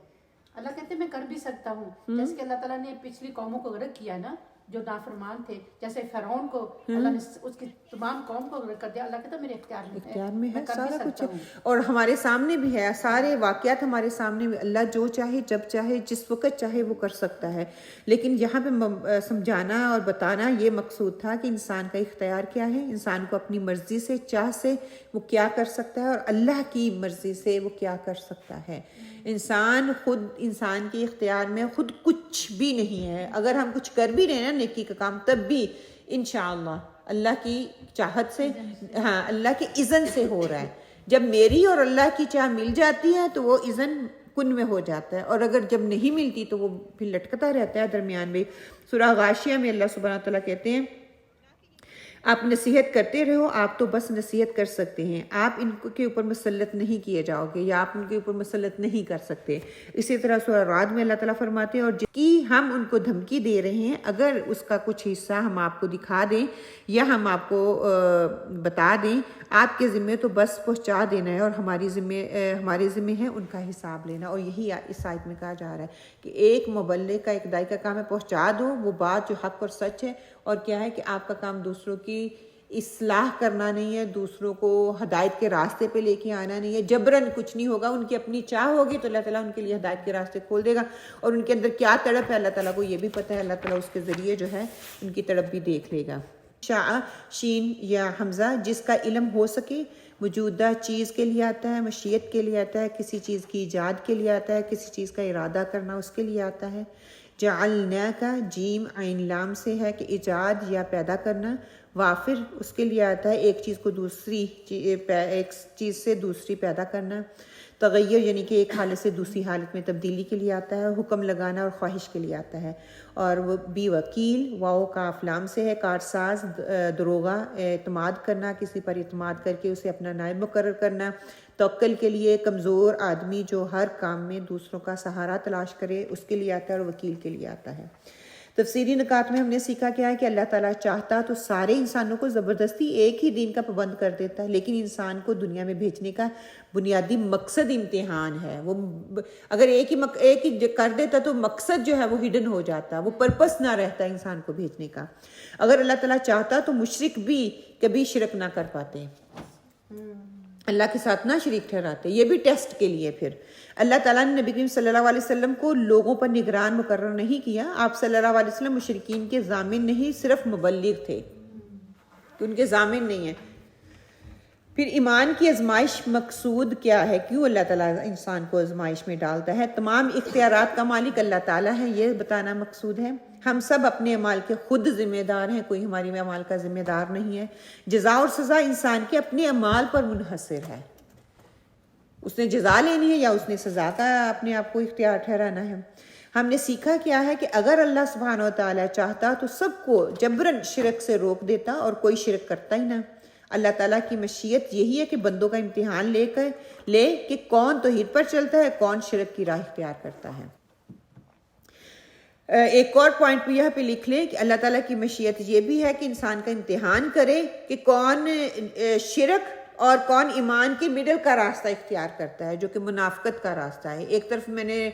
اللہ کہتے ہیں میں کر بھی سکتا ہوں. جیسے کہ اللہ تعالیٰ نے پچھلی قوموں کو غرق کیا نا جو نافرمان تھے، جیسے فرعون کو اللہ نے اس کی تمام قوم کو غرق کر دیا. اللہ کہتا ہے میرے اختیار میں ہے سارا کچھ ہے. اور ہمارے سامنے بھی ہے، سارے واقعات ہمارے سامنے بھی. اللہ جو چاہے جب چاہے جس وقت چاہے وہ کر سکتا ہے. لیکن یہاں پہ سمجھانا اور بتانا یہ مقصود تھا کہ انسان کا اختیار کیا ہے، انسان کو اپنی مرضی سے چاہ سے وہ کیا کر سکتا ہے اور اللہ کی مرضی سے وہ کیا کر سکتا ہے. انسان کے اختیار میں خود کچھ بھی نہیں ہے. اگر ہم کچھ کر بھی رہے ہیں نا نیکی کا کام تب بھی انشاءاللہ اللہ کی چاہت سے، ہاں اللہ کے اذن سے ہو رہا ہے. جب میری اور اللہ کی چاہ مل جاتی ہے تو وہ اذن کن میں ہو جاتا ہے، اور اگر جب نہیں ملتی تو وہ پھر لٹکتا رہتا ہے درمیان میں. سورہ غاشیہ میں اللہ سبحانہ تعالیٰ کہتے ہیں آپ نصیحت کرتے رہو، آپ تو بس نصیحت کر سکتے ہیں، آپ ان کے اوپر مسلط نہیں کیے جاؤ گے یا آپ ان کے اوپر مسلط نہیں کر سکتے. اسی طرح سورہ رعد میں اللہ تعالیٰ فرماتے ہیں اور جن کی ہم ان کو دھمکی دے رہے ہیں اگر اس کا کچھ حصہ ہم آپ کو دکھا دیں یا ہم آپ کو بتا دیں، آپ کے ذمے تو بس پہنچا دینا ہے اور ہمارے ذمے ہے ان کا حساب لینا. اور یہی اس آیت میں کہا جا رہا ہے کہ ایک مبلغ کا ایک داعی کا کام ہے پہنچا دو وہ بات جو حق اور سچ ہے، اور کیا ہے کہ آپ کا کام دوسروں کی اصلاح کرنا نہیں ہے، دوسروں کو ہدایت کے راستے پہ لے کے آنا نہیں ہے. جبراً کچھ نہیں ہوگا، ان کی اپنی چاہ ہوگی تو اللہ تعالیٰ ان کے لیے ہدایت کے راستے کھول دے گا. اور ان کے اندر کیا تڑپ ہے اللہ تعالیٰ کو یہ بھی پتہ ہے. اللہ تعالیٰ اس کے ذریعے جو ہے ان کی تڑپ بھی دیکھ لے گا. شاء شین یا حمزہ جس کا علم ہو سکے موجودہ چیز کے لیے آتا ہے، مشیت کے لیے آتا ہے، کسی چیز کی ایجاد کے لیے آتا ہے، کسی چیز کا ارادہ کرنا اس کے لیے آتا ہے. جعلنا کا جیم عین لام سے ہے کہ ایجاد یا پیدا کرنا. وافر اس کے لیے آتا ہے ایک چیز کو ایک چیز سے دوسری پیدا کرنا. تغیر یعنی کہ ایک حالت سے دوسری حالت میں تبدیلی کے لیے آتا ہے. حکم لگانا اور خواہش کے لیے آتا ہے. اور وہ بھی وکیل واو کاف لام سے ہے کارساز دروغہ اعتماد کرنا، کسی پر اعتماد کر کے اسے اپنا نائب مقرر کرنا. توکل کے لیے کمزور آدمی جو ہر کام میں دوسروں کا سہارا تلاش کرے اس کے لیے آتا ہے، اور وکیل کے لیے آتا ہے. تفسیری نکات میں ہم نے سیکھا کیا ہے کہ اللہ تعالیٰ چاہتا تو سارے انسانوں کو زبردستی ایک ہی دین کا پابند کر دیتا ہے، لیکن انسان کو دنیا میں بھیجنے کا بنیادی مقصد امتحان ہے. وہ اگر ایک ہی کر دیتا تو مقصد جو ہے وہ ہڈن ہو جاتا، وہ پرپس نہ رہتا انسان کو بھیجنے کا. اگر اللہ تعالیٰ چاہتا تو مشرک بھی کبھی شرک نہ کر پاتے، اللہ کے ساتھ نہ شریک ٹھہراتے. یہ بھی ٹیسٹ کے لیے پھر اللہ تعالیٰ نے نبی کریم صلی اللہ علیہ وسلم کو لوگوں پر نگران مقرر نہیں کیا. آپ صلی اللہ علیہ وسلم مشرکین کے ضامن نہیں، صرف مبلغ تھے، کہ ان کے ضامن نہیں ہیں. پھر ایمان کی آزمائش مقصود کیا ہے؟ کیوں اللہ تعالیٰ انسان کو آزمائش میں ڈالتا ہے؟ تمام اختیارات کا مالک اللہ تعالیٰ ہے، یہ بتانا مقصود ہے. ہم سب اپنے اعمال کے خود ذمہ دار ہیں، کوئی ہماری اعمال کا ذمہ دار نہیں ہے. جزا اور سزا انسان کے اپنے اعمال پر منحصر ہے، اس نے جزا لینی ہے یا اس نے سزا کا اپنے آپ کو اختیار ٹھہرانا ہے. ہم نے سیکھا کیا ہے کہ اگر اللہ سبحانہ و تعالیٰ چاہتا تو سب کو جبراً شرک سے روک دیتا اور کوئی شرک کرتا ہی نہ. اللہ تعالیٰ کی مشیت یہی ہے کہ بندوں کا امتحان لے کہ کون توحید پر چلتا ہے، کون شرک کی راہ اختیار کرتا ہے. ایک اور پوائنٹ بھی یہاں پہ لکھ لیں کہ اللہ تعالیٰ کی مشیت یہ بھی ہے کہ انسان کا امتحان کرے کہ کون شرک اور کون ایمان کے مڈل کا راستہ اختیار کرتا ہے، جو کہ منافقت کا راستہ ہے. ایک طرف میں نے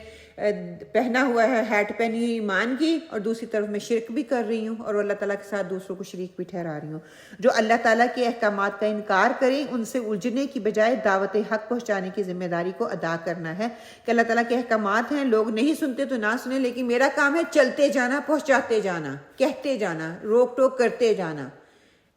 پہنا ہوا ہے، ہیٹ پہنی ہوئی ایمان کی، اور دوسری طرف میں شرک بھی کر رہی ہوں اور اللہ تعالیٰ کے ساتھ دوسروں کو شریک بھی ٹھہرا رہی ہوں. جو اللہ تعالیٰ کے احکامات کا انکار کریں، ان سے الجھنے کی بجائے دعوت حق پہنچانے کی ذمہ داری کو ادا کرنا ہے کہ اللہ تعالیٰ کے احکامات ہیں، لوگ نہیں سنتے تو نہ سنیں، لیکن میرا کام ہے چلتے جانا، پہنچاتے جانا، کہتے جانا، روک ٹوک کرتے جانا.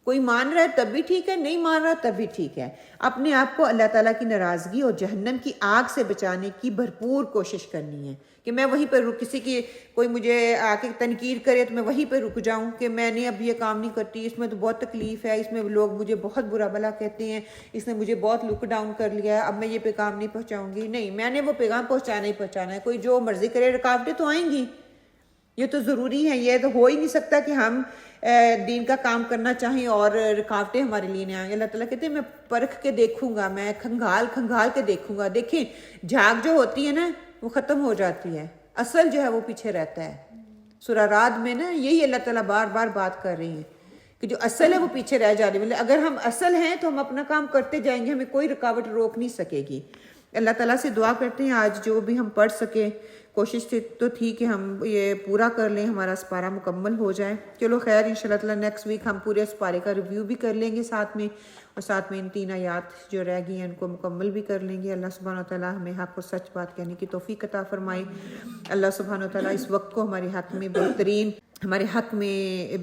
کوئی مان رہا ہے تب بھی ٹھیک ہے، نہیں مان رہا تب بھی ٹھیک ہے. اپنے آپ کو اللہ تعالیٰ کی ناراضگی اور جہنم کی آگ سے بچانے کی بھرپور کوشش کرنی ہے کہ میں وہیں پر کسی کی کوئی مجھے آ کے تنقید کرے تو میں وہیں پہ رک جاؤں کہ میں نے اب یہ کام نہیں کرتی، اس میں تو بہت تکلیف ہے، اس میں لوگ مجھے بہت برا بھلا کہتے ہیں، اس نے مجھے بہت لک ڈاؤن کر لیا ہے، اب میں یہ پیغام نہیں پہنچاؤں گی. نہیں، میں نے وہ پیغام پہنچانا ہی پہنچانا ہے. کوئی جو مرضی کرے، رکاوٹیں تو آئیں گی، یہ تو ضروری ہے. یہ تو ہو ہی نہیں سکتا کہ ہم دین کا کام کرنا چاہیں اور رکاوٹیں ہمارے لیے نہیں آئیں. اللہ تعالیٰ کہتے ہیں میں پرکھ کے دیکھوں گا، میں کھنگال کے دیکھوں گا. دیکھیں، جھاگ جو ہوتی ہے نا وہ ختم ہو جاتی ہے، اصل جو ہے وہ پیچھے رہتا ہے. سورہ رعد میں نا یہی اللہ تعالیٰ بار بار بات کر رہی ہیں کہ جو اصل ہے وہ پیچھے رہ جا رہی ہے. اگر ہم اصل ہیں تو ہم اپنا کام کرتے جائیں گے، ہمیں کوئی رکاوٹ روک نہیں سکے گی. اللہ تعالیٰ سے دعا کرتے ہیں آج جو بھی ہم پڑھ سکیں، کوشش تو تھی کہ ہم یہ پورا کر لیں، ہمارا اسپارہ مکمل ہو جائے. چلو خیر، انشاءاللہ تعالیٰ نیکسٹ ویک ہم پورے اسپارے کا ریویو بھی کر لیں گے ساتھ میں، اور ساتھ میں ان 3 آیات جو رہ گئی ہیں ان کو مکمل بھی کر لیں گے. اللہ سبحانہ و تعالیٰ ہمیں حق اور سچ بات کہنے کی توفیق عطا فرمائے. اللہ سبحانہ و تعالیٰ اس وقت کو ہمارے حق میں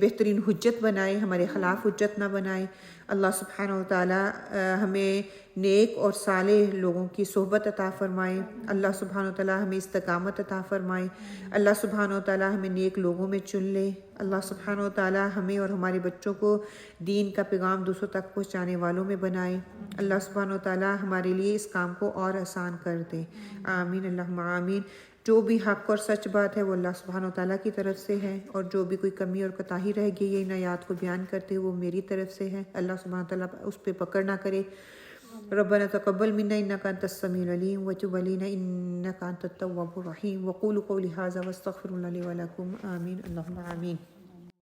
بہترین حجت بنائے، ہمارے خلاف حجت نہ بنائے. اللہ سبحانہ و تعالیٰ ہمیں نیک اور صالح لوگوں کی صحبت عطا فرمائے. اللہ سبحانہ و تعالیٰ ہمیں استقامت عطا فرمائے. اللہ سبحانہ و تعالیٰ ہمیں نیک لوگوں میں چن لے. اللہ سبحانہ و تعالیٰ ہمیں اور ہمارے بچوں کو دین کا پیغام دوسروں تک پہنچانے والوں میں بنائے. اللہ سبحانہ و تعالیٰ ہمارے لیے اس کام کو اور آسان کر دے. آمین اللہم آمین. جو بھی حق اور سچ بات ہے وہ اللہ سبحانہ و تعالیٰ کی طرف سے ہے، اور جو بھی کوئی کمی اور کوتاہی رہ گئی ہے ان آیات کو بیان کرتے وہ میری طرف سے ہے. اللہ سبحانہ و تعالیٰ اس پہ پکڑ نہ کرے. ربنا تقبل منا انك انت السميع العليم وتب علينا انك انت التواب الرحيم. وقولوا قولي هذا واستغفر الله لي ولكم. آمين اللهم آمين.